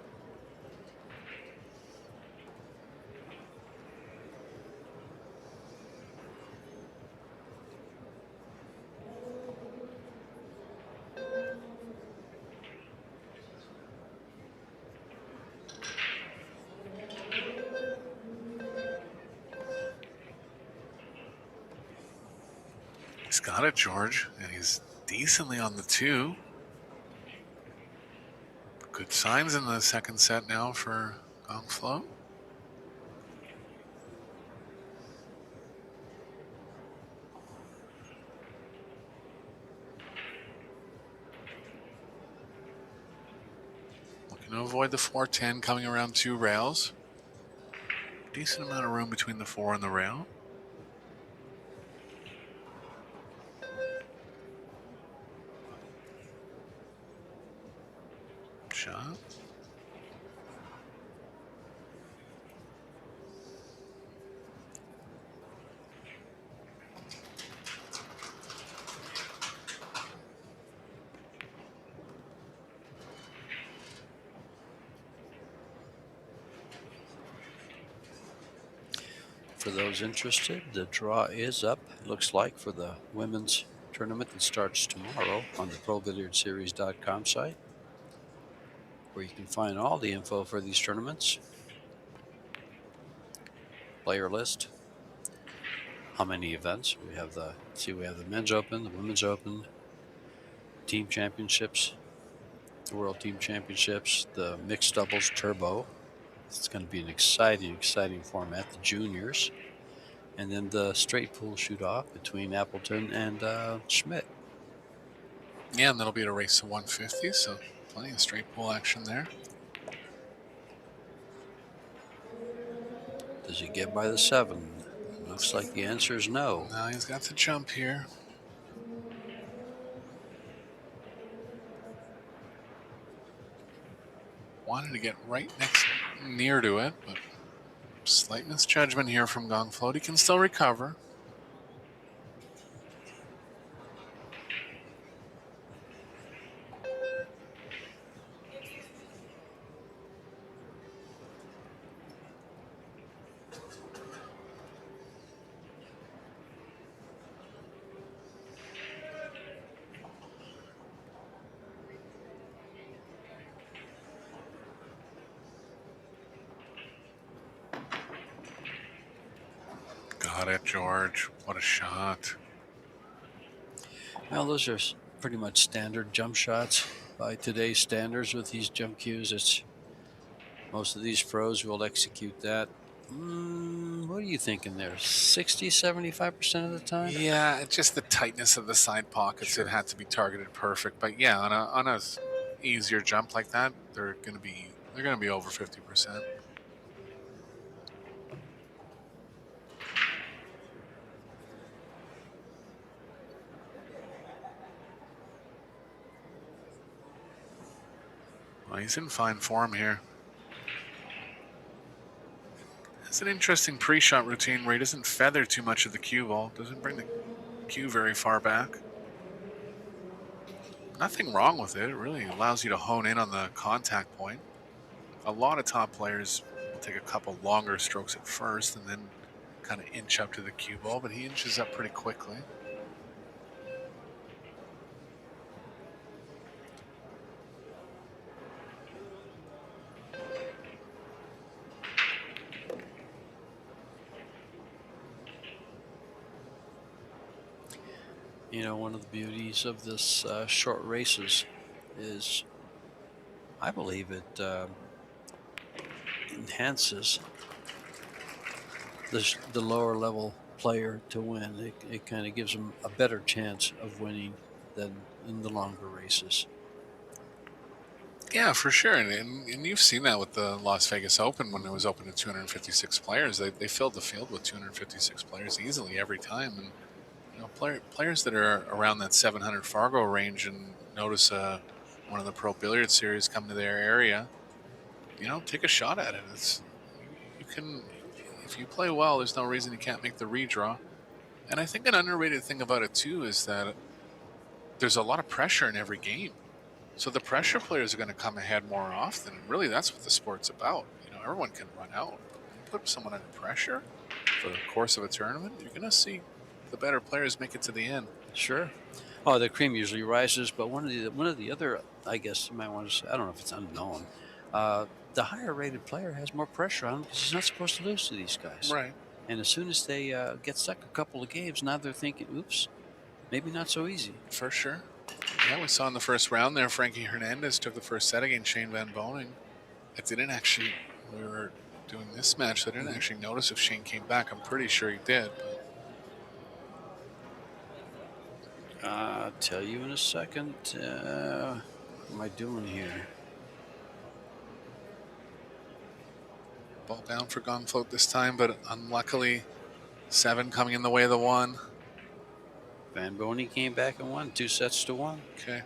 He's got it, George, and he's decently on the 2. Good signs in the second set now for GANGFLOT. Looking to avoid the 410 coming around 2 rails. Decent amount of room between the 4 and the rail. Shot. For those interested, the draw is up, looks like, for the women's tournament that starts tomorrow on the ProBilliardSeries.com site, where you can find all the info for these tournaments. Player list, how many events. We have the men's open, the women's open, team championships, the world team championships, the mixed doubles turbo. It's going to be an exciting format, the juniors, and then the straight pool shoot-off between Appleton and Schmidt. Yeah, and that'll be at a race to 150, so plenty of straight pool action there. Does he get by the 7? Looks like the answer is no. Now he's got to jump here. Wanted to get right near to it, but slight misjudgment here from GANGFLOT. He can still recover. Got it, George. What a shot. Well, those are pretty much standard jump shots by today's standards with these jump cues. It's most of these pros will execute that. What are you thinking there? 60, 75% of the time? Yeah, it's just the tightness of the side pockets. Sure. It had to be targeted perfect. But yeah, on a easier jump like that, they're gonna be over 50%. Well, he's in fine form here. It's an interesting pre-shot routine where he doesn't feather too much of the cue ball, doesn't bring the cue very far back. Nothing wrong with it. It really allows you to hone in on the contact point. A lot of top players will take a couple longer strokes at first and then kind of inch up to the cue ball, but he inches up pretty quickly. You know, one of the beauties of this short races is, I believe it enhances the lower level player to win. It kind of gives them a better chance of winning than in the longer races. Yeah, for sure. And you've seen that with the Las Vegas Open when it was open to 256 players. They filled the field with 256 players easily every time. And you know, players that are around that 700 Fargo range and notice one of the Pro Billiard Series come to their area, you know, take a shot at it. You can, if you play well, there's no reason you can't make the redraw. And I think an underrated thing about it too is that there's a lot of pressure in every game. So the pressure players are going to come ahead more often. And really, that's what the sport's about. You know, everyone can run out. You put someone under pressure for the course of a tournament, you're going to see the better players make it to the end. Sure. Oh, the cream usually rises, but one of the other, I guess you might want to say, I don't know if it's unknown. The higher rated player has more pressure on him because he's not supposed to lose to these guys. Right. And as soon as they get stuck a couple of games, now they're thinking, oops, maybe not so easy. For sure. Yeah, we saw in the first round there, Frankie Hernandez took the first set against Shane Van Boening. It didn't actually, we were doing this match, so I didn't actually notice if Shane came back. I'm pretty sure he did. I'll tell you in a second. What am I doing here? Ball down for GANGFLOT this time, but unluckily, 7 coming in the way of the 1. Van Boening came back and won 2-1. Okay.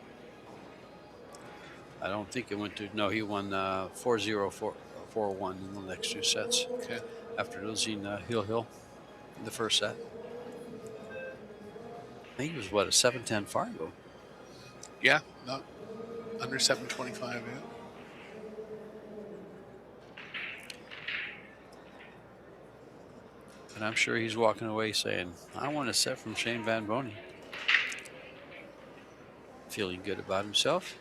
I don't think it went to, no, he won 4-0, 4-1 in the next 2 sets. Okay. After losing Hill in the first set. I think he was, what, a 7-10 Fargo? Yeah, not under 725 yet. And I'm sure he's walking away saying, I want a set from Shane Van Boening. Feeling good about himself.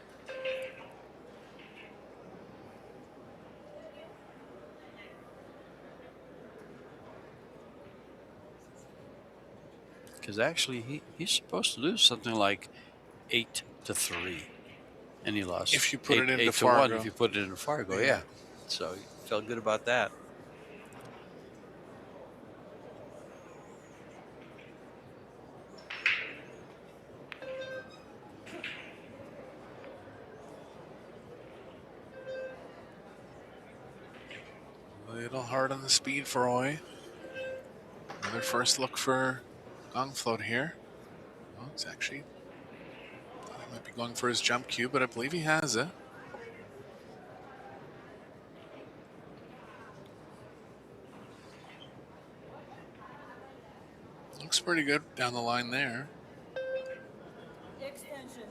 Because actually, he's supposed to lose something like 8-3. And he lost. If you put it into 8-1 Fargo. if you put it into Fargo, yeah. So he felt good about that. A little hard on the speed for Roy. Another first look for GANGFLOT here. Oh, it's actually, thought he might be going for his jump cue, but I believe he has it. Looks pretty good down the line there. Extension.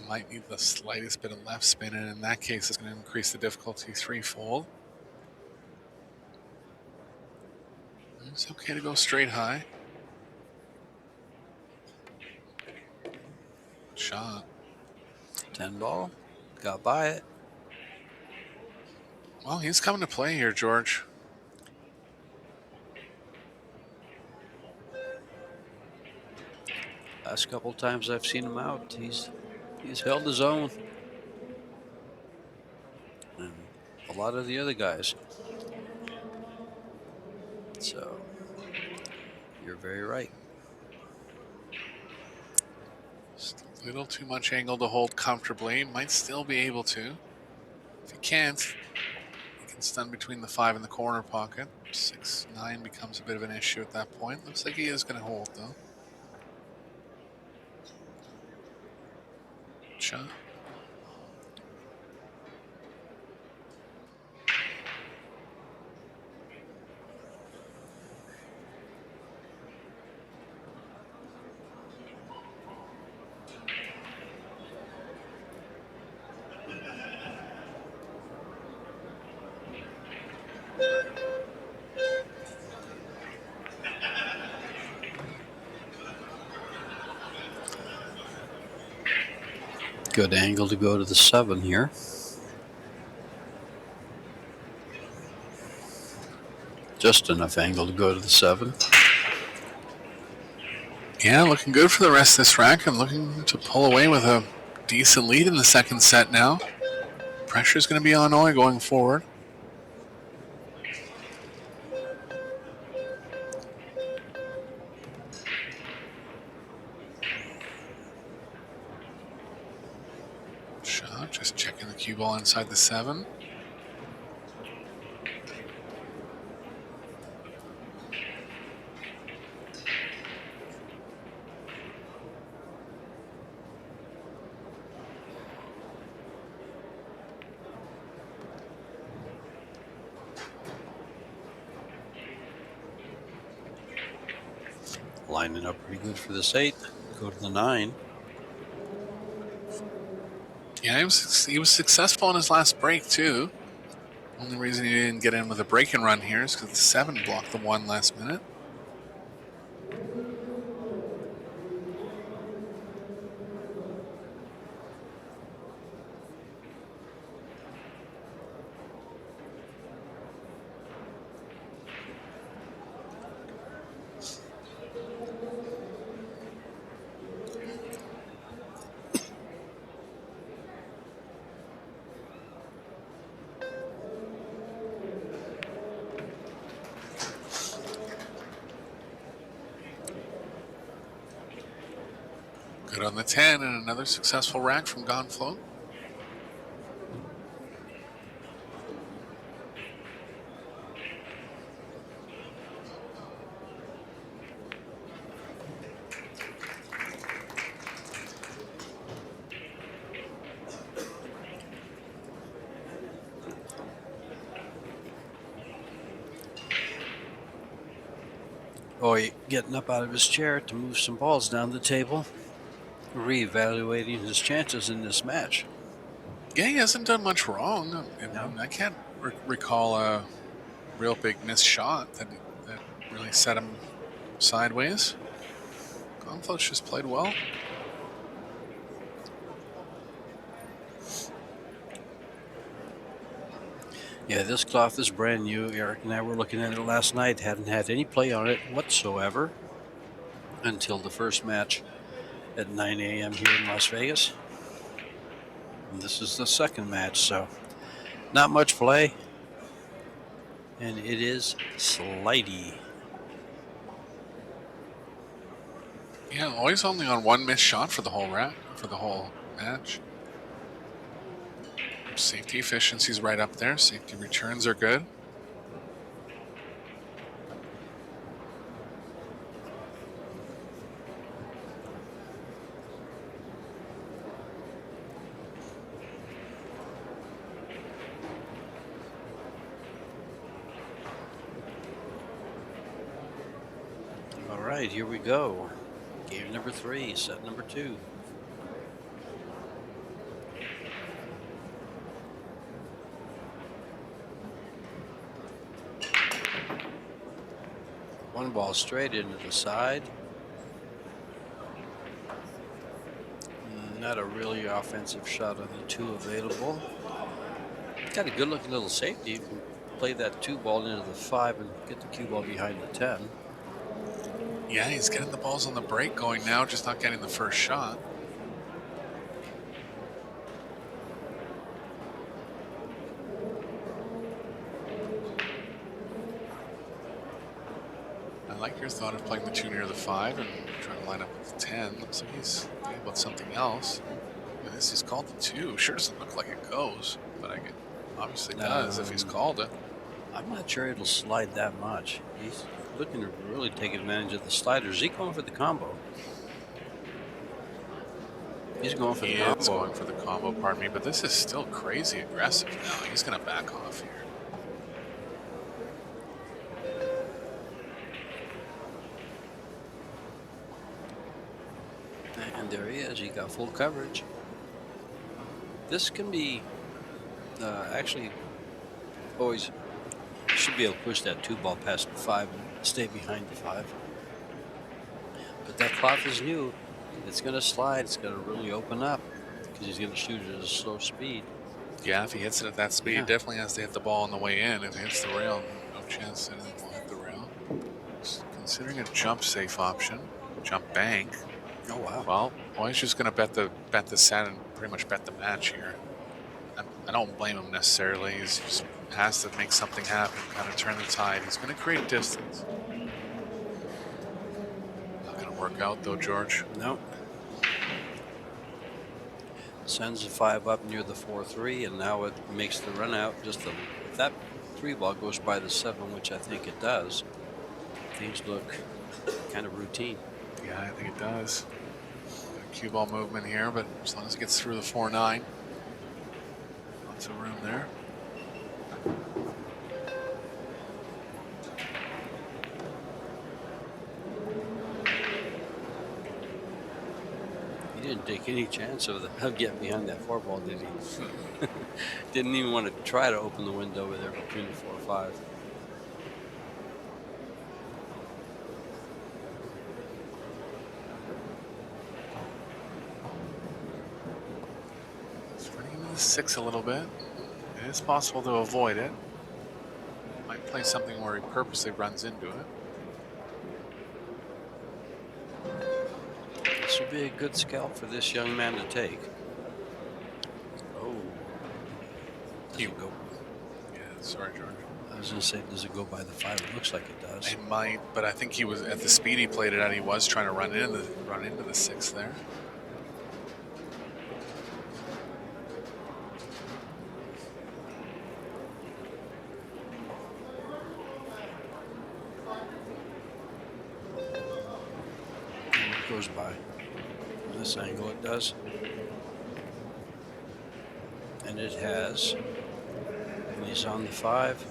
Might need the slightest bit of left spin, and in that case, it's going to increase the difficulty threefold. It's okay to go straight high. Shot shot. 10 ball. Got by it. Well, he's coming to play here, George. Last couple times I've seen him out, he's held his own. And a lot of the other guys. So you're very right. Just a little too much angle to hold comfortably. Might still be able to. If he can't, he can stun between the 5 and the corner pocket. 6-9 becomes a bit of an issue at that point. Looks like he is going to hold, though. Shot. Good angle to go to the 7 here. Just enough angle to go to the 7. Yeah, looking good for the rest of this rack and looking to pull away with a decent lead in the second set now. Pressure's going to be on Oi going forward. Shot, just checking the cue ball inside the 7. Lining up pretty good for this 8. Go to the 9. Yeah, he was successful in his last break, too. Only reason he didn't get in with a break and run here is because the 7 blocked the 1 last minute. Good on the 10 and another successful rack from GANGFLOT. Oi getting up out of his chair to move some balls down the table. Reevaluating his chances in this match. Yeah, he hasn't done much wrong. I can't recall a real big missed shot that really set him sideways. GANGFLOT's just played well. Yeah, this cloth is brand new. Eric and I were looking at it last night. Hadn't had any play on it whatsoever until the first match at 9 a.m. here in Las Vegas. And this is the second match, so not much play. And it is slidey. Yeah, always only on 1 missed shot for the whole match. Safety efficiency's right up there. Safety returns are good. All right, here we go. Game number 3, set number 2. One ball straight into the side. Not a really offensive shot on the 2 available. Got a good looking little safety. You can play that 2 ball into the 5 and get the cue ball behind the 10. Yeah, he's getting the balls on the break going now, just not getting the first shot. I like your thought of playing the 2 near the 5 and trying to line up with the 10. Looks like he's thinking about something else. And this is called the 2. Sure doesn't look like it goes, but I get obviously does if he's called it. I'm not sure it'll slide that much. He's looking to really take advantage of the sliders. Is he going for the combo? He's going for the combo. He is going for the combo, pardon me, but this is still crazy aggressive now. He's going to back off here. And there he is. He got full coverage. This can be actually always should be able to push that 2 ball past the 5 and stay behind the 5. But that cloth is new. It's going to slide. It's going to really open up because he's going to shoot it at a slow speed. Yeah, if he hits it at that speed, he definitely has to hit the ball on the way in. If it hits the rail, no chance that it will hit the rail. Just considering a jump safe option, jump bank. Oh wow! Well, he's just going to bet the set and pretty much bet the match here. I don't blame him necessarily. He just has to make something happen, kind of turn the tide. He's going to create distance. Not going to work out though, George. No. Sends the 5 up near the 4-3, and now it makes the run out. If that 3 ball goes by the 7, which I think it does, things look kind of routine. Yeah, I think it does. Cue ball movement here, but as long as it gets through the 4-9, lots of room there. He didn't take any chance of getting behind that 4 ball, did he? Didn't even want to try to open the window over there between the 4 and 5. It's running into the 6 a little bit. It is possible to avoid it. Might play something where he purposely runs into it. This would be a good scalp for this young man to take. Oh. Does it go? Yeah, sorry, George. I was going to say, does it go by the 5? It looks like it does. It might, but I think he was at the speed he played it at. He was trying to run into the 6 there. It goes by. This angle it does. And it has. And he's on the 5.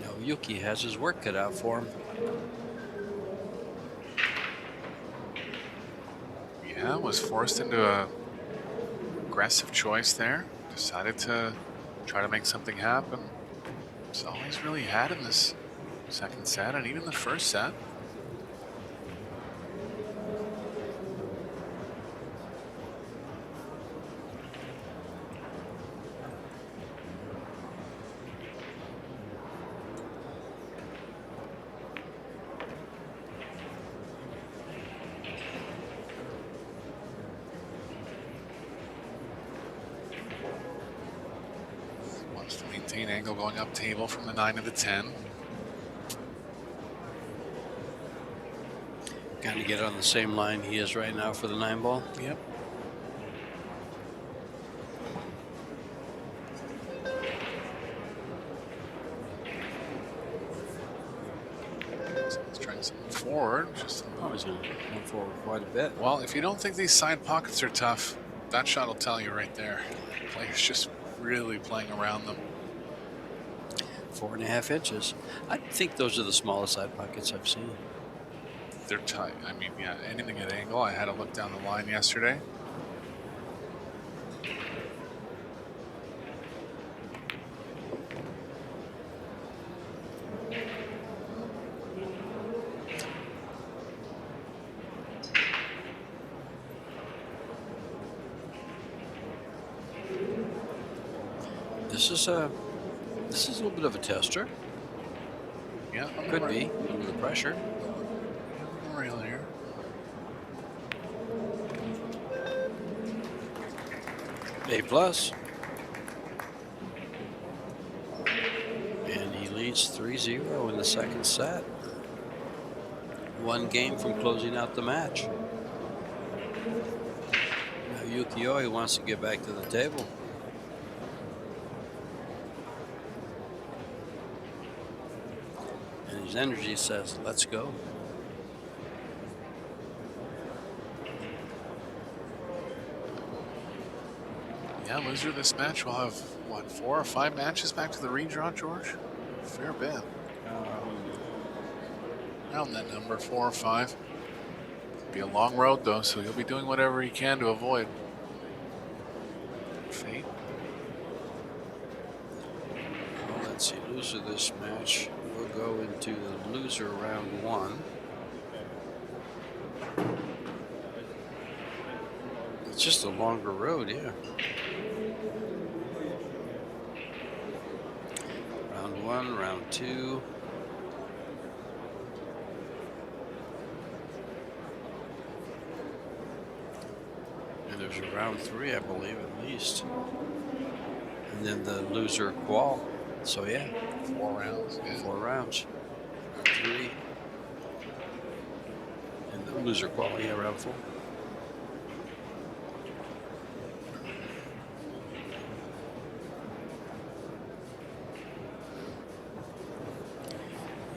Now Yuki has his work cut out for him. Yeah, was forced into a aggressive choice there. Decided to try to make something happen. It's all he's really had in this second set and even the first set. Wants to maintain angle going up table from the 9 to the 10. Kind of get on the same line he is right now for the 9 ball. Yep. So he's trying something forward. Just Oh, he's going to move forward quite a bit. well, if you don't think these side pockets are tough, that shot will tell you right there. Players just really playing around them. 4.5 inches. I think those are the smallest side pockets I've seen. They're tight. I mean, yeah, anything at angle. I had a look down the line yesterday. this is a little bit of a tester. Yeah, Could be under the pressure. Rail here. A plus. And he leads 3-0 in the second set. One game from closing out the match. Now Yukioi wants to get back to the table. And his energy says, let's go. Yeah, loser of this match will have, what, 4 or 5 matches back to the redraw, George? Fair bit. Around that number, 4 or 5. Be a long road, though, so he'll be doing whatever he can to avoid fate. Well, let's see, loser this match. We'll go into the loser round 1. It's just a longer road, yeah. Round 1, round 2. And there's a round 3, I believe, at least. And then the loser qual. So, yeah. 4 rounds. Yeah. 4 rounds. Round 3. And the loser qual, yeah, round 4.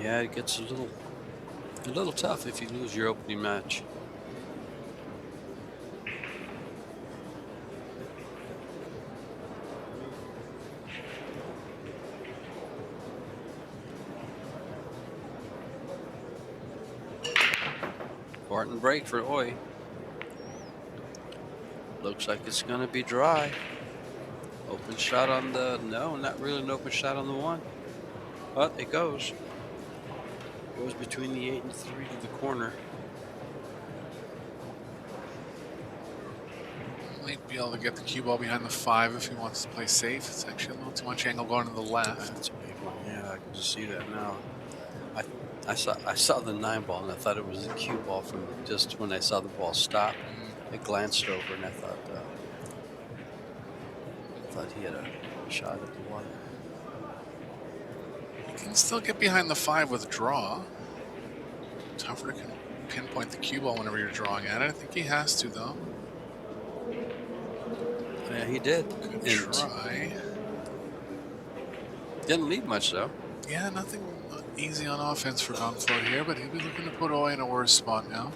Yeah, it gets a little tough if you lose your opening match. Important break for Oi. Looks like it's going to be dry. Open shot on the, no, not really an open shot on the 1. But it goes. Goes between the 8 and 3 to the corner. Might be able to get the cue ball behind the 5 if he wants to play safe. It's actually a little too much angle going to the left. That's a big one. Yeah, I can just see that now. I saw the 9 ball and I thought it was the cue ball from just when I saw the ball stop. I glanced over and I thought he had a shot at the 1. You can still get behind the 5 with draw. Tougher to pinpoint the cue ball whenever you're drawing at it. I think he has to, though. Yeah, he did. Good try. Didn't leave much, though. Yeah, nothing easy on offense for GANGFLOT here, but he'll be looking to put Oi in a worse spot now.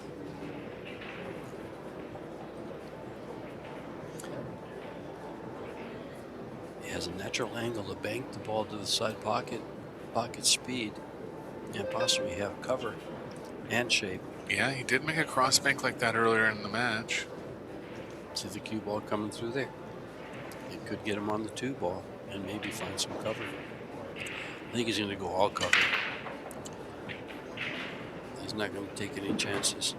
He has a natural angle to bank the ball to the side pocket speed, and possibly have cover and shape. Yeah, he did make a cross bank like that earlier in the match. See the cue ball coming through there. It could get him on the 2 ball and maybe find some cover. I think he's going to go all cover. He's not going to take any chances.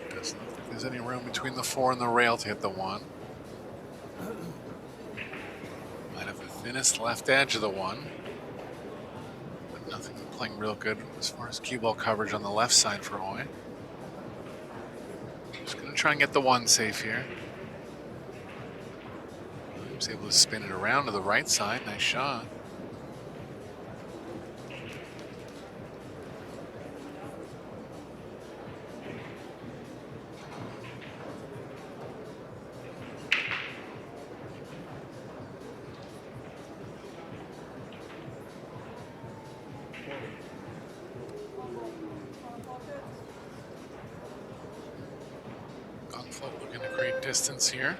Doesn't look like there's any room between the 4 and the rail to hit the 1. Might have the thinnest left edge of the 1. But nothing playing real good as far as cue ball coverage on the left side for Oi. Just going to try and get the 1 safe here. He's able to spin it around to the right side. Nice shot. GANGFLOT looking to create distance here.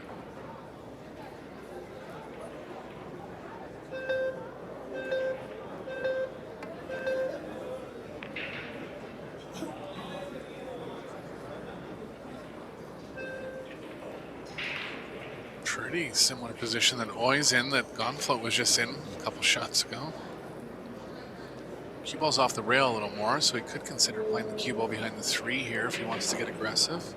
Pretty similar position that Oi's in, that GANGFLOT was just in a couple shots ago. Cue ball's off the rail a little more, so he could consider playing the cue ball behind the 3 here if he wants to get aggressive.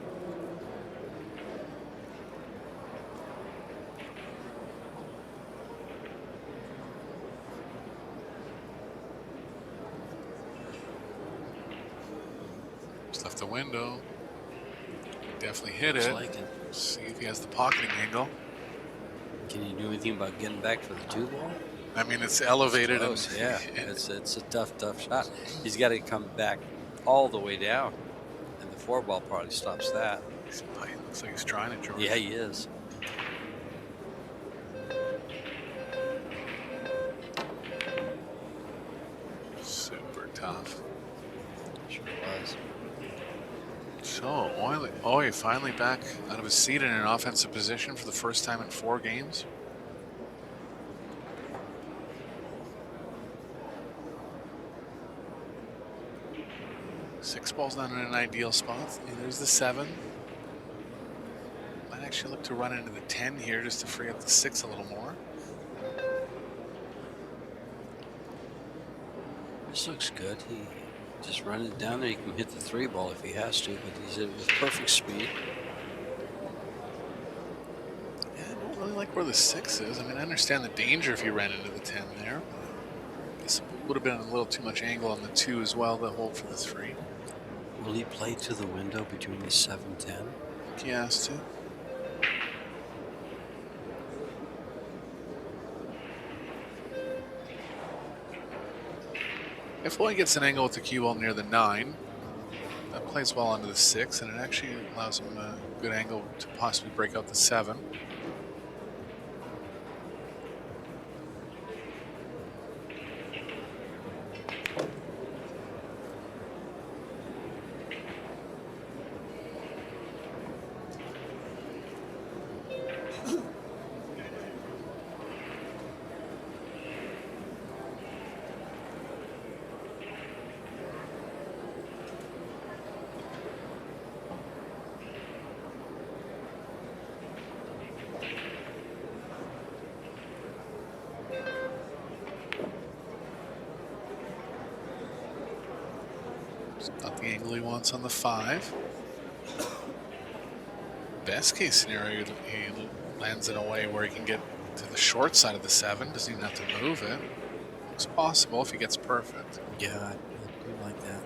off the window. Definitely hit Looks it. like it. See if he has the pocketing angle. Can you do anything about getting back for the 2-ball? I mean, it's elevated. Close, And yeah. It's a tough shot. He's got to come back all the way down, and the 4-ball probably stops that. Looks like he's trying it, George. Yeah, he is. Super tough. Sure was. So, Oye finally back out of his seat in an offensive position for the first time in 4 games. Six ball's not in an ideal spot. And there's the 7. Might actually look to run into the 10 here just to free up the 6 a little more. This looks good. He just run it down there. He can hit the 3-ball if he has to, but he's hit it with perfect speed. Yeah, I don't really like where the 6 is. I mean, I understand the danger if you ran into the 10 there. I guess it would have been a little too much angle on the 2 as well to hold for the 3. Will he play to the window between the 7-10? He has to. If Oye gets an angle with the cue ball near the 9, that plays well onto the 6, and it actually allows him a good angle to possibly break out the 7. Not the angle he wants on the 5. Best case scenario, he lands in a way where he can get to the short side of the 7. Doesn't even have to move it. It's possible if he gets perfect. Yeah, I do like that.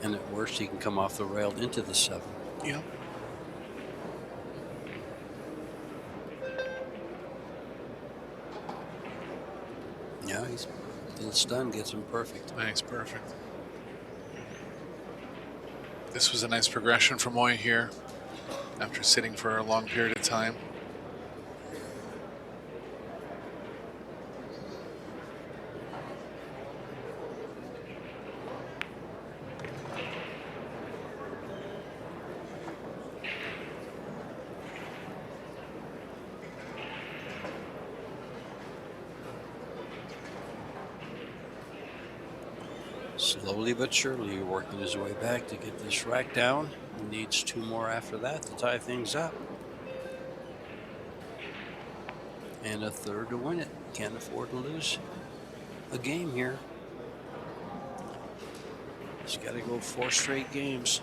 And at worst, he can come off the rail into the 7. Yeah. Yeah, he's a little stunned, gets him perfect. Nice, perfect. This was a nice progression from Oye here after sitting for a long period of time. Slowly but surely, working his way back to get this rack down. He needs 2 more after that to tie things up. And a 3rd to win it. Can't afford to lose a game here. He's got to go 4 straight games.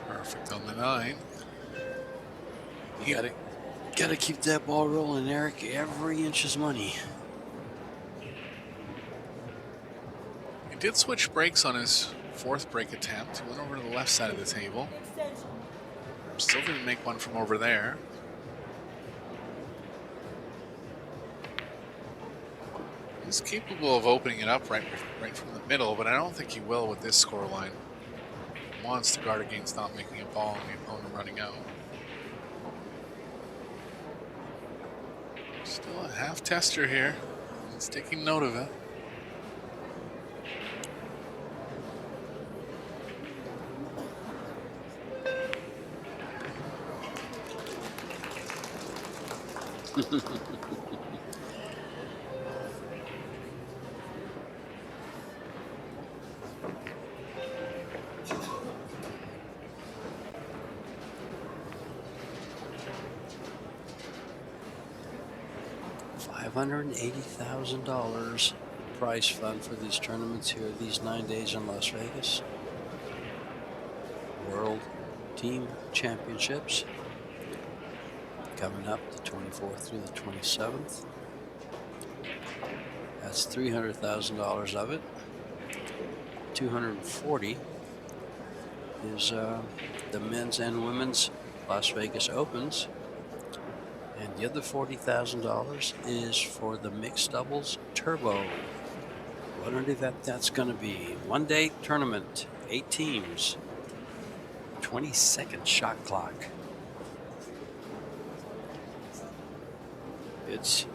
Perfect on the 9. You gotta keep that ball rolling, Eric. Every inch is money. He did switch brakes on his 4th break attempt. He went over to the left side of the table. Still didn't make one from over there. He's capable of opening it up right from the middle, but I don't think he will with this scoreline. He wants to guard against not making a ball and the opponent running out. Still a half tester here. He's taking note of it. $580,000. prize fund for these tournaments here, these 9 days in Las Vegas. World Team Championships coming up the 24th through the 27th. That's $300,000 of it. 240 is the men's and women's Las Vegas Opens. And the other $40,000 is for the mixed doubles turbo. What an event that's going to be. 1-day tournament, 8 teams, 22nd shot clock. It's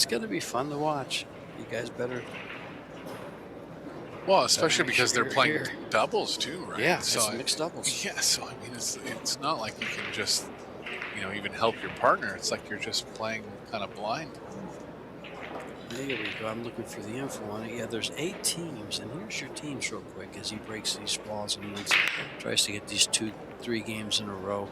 going to be fun to watch. You guys better. Well, especially because sure they're playing here. doubles too, right? Yeah, so it's mixed doubles. Yeah, so I mean, it's not like you can just, even help your partner. It's like you're just playing kind of blind. There we go. I'm looking for the info on it. Yeah, there's 8 teams, and here's your teams real quick as he breaks these walls and tries to get these 2-3 games in a row.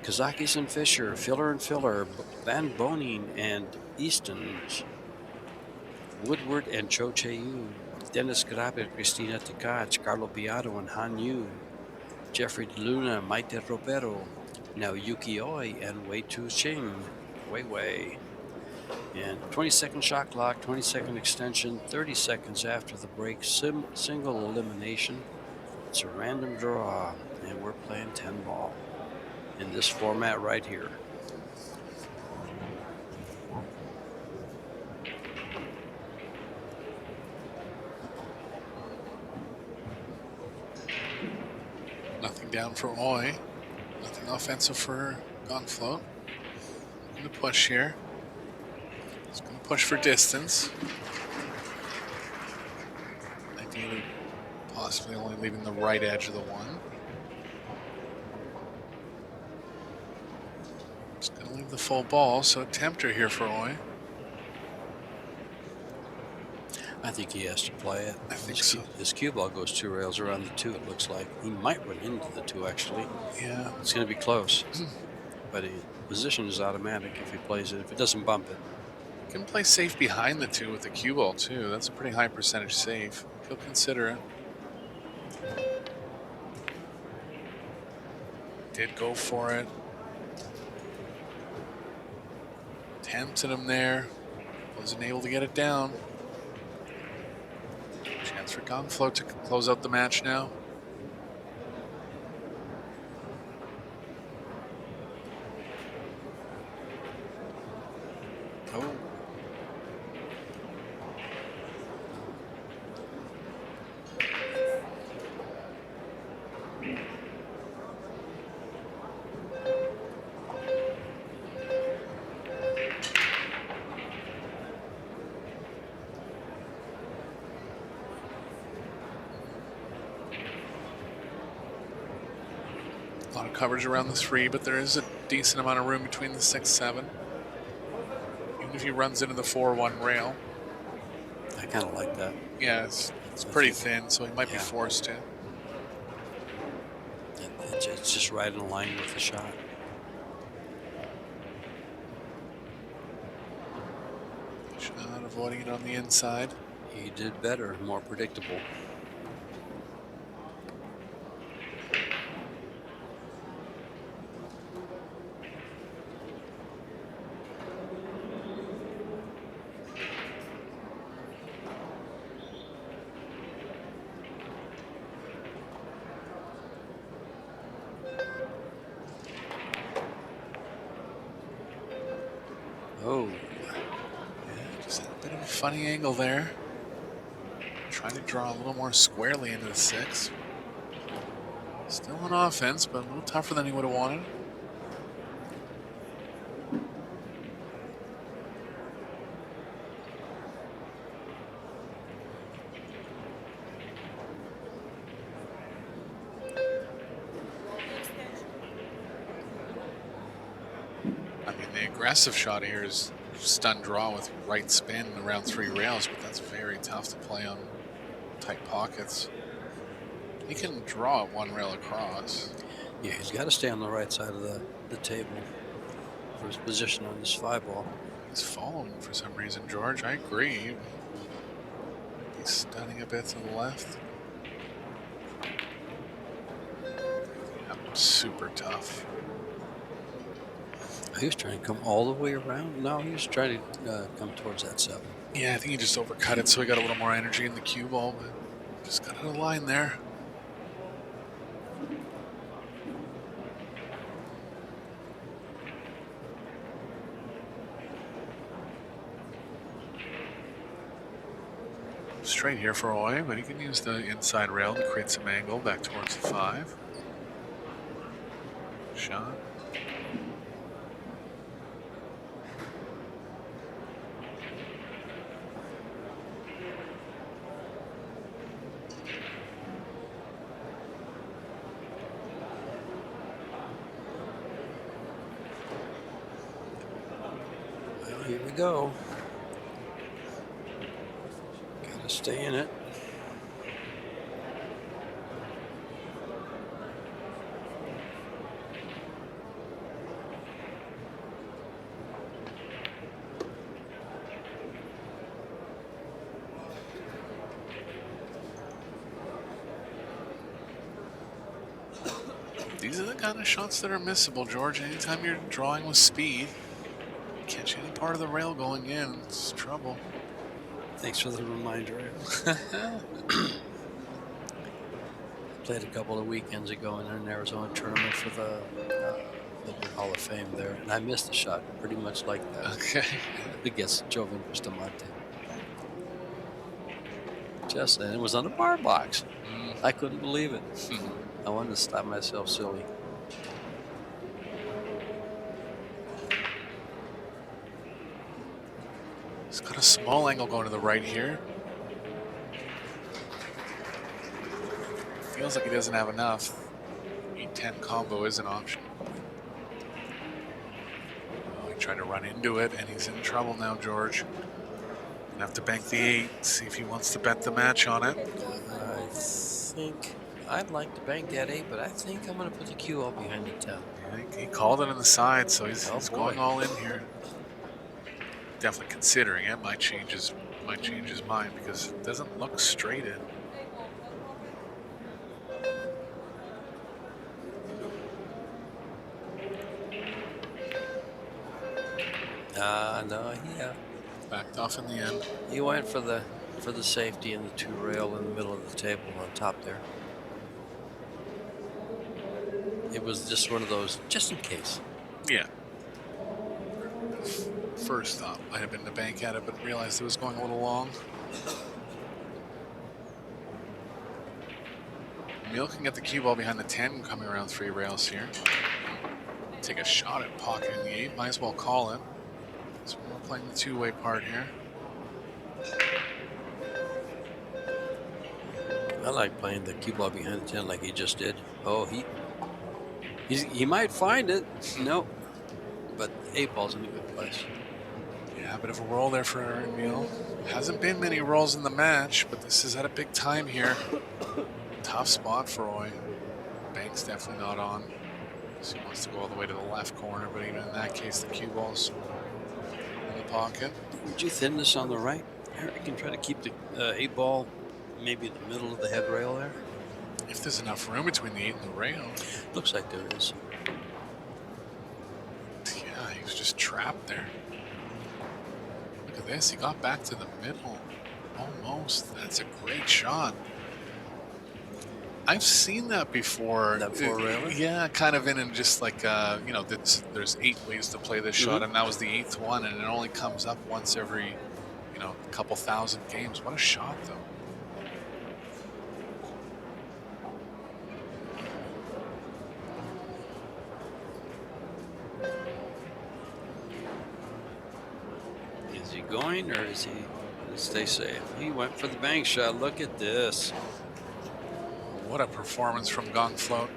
Kazakis and Fisher, Filler and Filler, Van Bonin and Easton's, Woodward and Cho Che-Yu, Dennis Grabe, Cristina Tkach, Carlo Beato and Han Yu, Jeffrey Luna, Maite Robero, now Yuki Oi and Wei Tu Ching, Wei. And 22nd shot clock, 22nd extension, 30 seconds after the break, single elimination. It's a random draw, and we're playing 10 ball in this format right here. Nothing down for Oi. Nothing offensive for GANGFLOT. Going to push here. He's going to push for distance. Ideally, possibly only leaving the right edge of the one. Just going to leave the full ball, so a tempter here for Oi. I think he has to play it. I think so. His cue ball goes 2 rails around the 2, it looks like. He might run into the 2, actually. Yeah. It's going to be close. But position is automatic if he plays it, if it doesn't bump it. Can play safe behind the 2 with the cue ball, too. That's a pretty high percentage save. He'll consider it. Did go for it. Tempted him there. Wasn't able to get it down. Chance for GANGFLOT to close out the match now. Oh. A lot of coverage around the 3, but there is a decent amount of room between the 6-7. Even if he runs into the 4-1 rail. I kind of like that. Yeah, it's pretty thin, so he might be forced to. It's just right in line with the shot. Shot avoiding it on the inside. He did better, more predictable. Oh. Yeah, just a bit of a funny angle there. Trying to draw a little more squarely into the 6. Still on offense, but a little tougher than he would have wanted. Aggressive shot here is stun draw with right spin around 3 rails, but that's very tough to play on tight pockets. He can draw at 1 rail across. Yeah, he's got to stay on the right side of the table for his position on this 5 ball. He's following for some reason, George. I agree. He's stunning a bit to the left. Yep, super tough. He was trying to come all the way around. No, he was trying to come towards that 7. Yeah, I think he just overcut it, so he got a little more energy in the cue ball, but just got out of line there. Straight here for Oy, but he can use the inside rail to create some angle back towards the 5. Shot. Well, here we go. Gotta stay in it. These are the kind of shots that are missable, George. Anytime you're drawing with speed, catch any part of the rail going in, it's trouble. Thanks for the reminder. Played a couple of weekends ago in an Arizona tournament for the Billiard Hall of Fame there, and I missed the shot pretty much like that. Okay. Against Jovan Bustamante. Just and it was on the bar box. I couldn't believe it. I wanted to stop myself silly. He's got a small angle going to the right here. Feels like he doesn't have enough. 8-10 combo is an option. Oh, he tried to run into it, and he's in trouble now, George. Gonna have to bank the 8, see if he wants to bet the match on it. I think I'd like to bank that 8, but I think I'm going to put the cue all behind the 10. Yeah, he called it on the side, so he's going all in here. Definitely considering it. Might change his mind because it doesn't look straight in. No, yeah. Backed off in the end. He went for the safety and the 2 rail in the middle of the table on top there. It was just one of those, just in case. Yeah. First thought might have been to bank at it, but realized it was going a little long. Emil can get the cue ball behind the 10, coming around 3 rails here. Take a shot at pocketing the 8. Might as well call it. So we're playing the 2-way part here. I like playing the cue ball behind the 10 like he just did. Oh, he might find it. No, but 8 ball's in a good place. Yeah, a bit of a roll there for Emil. Hasn't been many rolls in the match, but this is at a big time here. Tough spot for Roy. Bank's definitely not on. So he wants to go all the way to the left corner, but even in that case, the cue ball's in the pocket. Would you thin this on the right? Here, you can try to keep the 8 ball maybe in the middle of the head rail there. If there's enough room between the 8 and the rail. Looks like there is. Yeah, he was just trapped there. Look at this. He got back to the middle. Almost. That's a great shot. I've seen that before. That 4 railer? Yeah, kind of in just like, you know, there's 8 ways to play this shot, and that was the 8th one, and it only comes up once every, you know, couple thousand games. What a shot, though. Is he going or is he gonna stay safe? He went for the bank shot. Look at this. What a performance from GANGFLOT.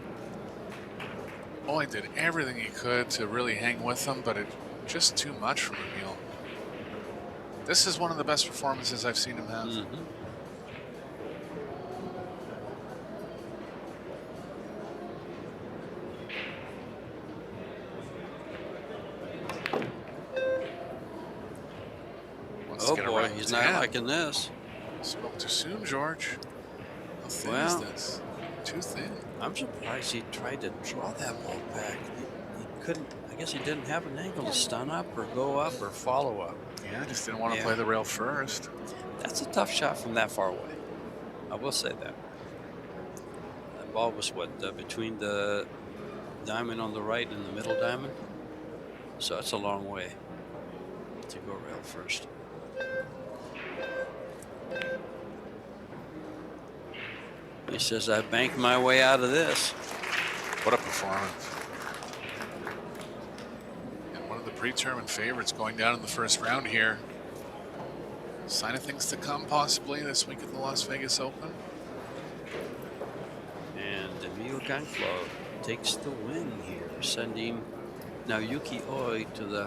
Boy, did everything he could to really hang with them, but it just too much from Emil. This is one of the best performances I've seen him have. Oh boy, he's not liking this. Spoke too soon, George. How thin Well, is this? Too thin. I'm surprised he tried to draw that ball back. He couldn't. I guess he didn't have an angle to stun up or go up or follow up. Yeah, I just didn't want to Yeah. play the rail first. That's a tough shot from that far away. I will say that. That ball was what, between the diamond on the right and the middle diamond? So it's a long way to go rail first. He says, I banked my way out of this. What a performance. And one of the predetermined favorites going down in the first round here. Sign of things to come possibly this week at the Las Vegas Open. And Emil GANGFLOT takes the win here, sending now Yuki Oi to the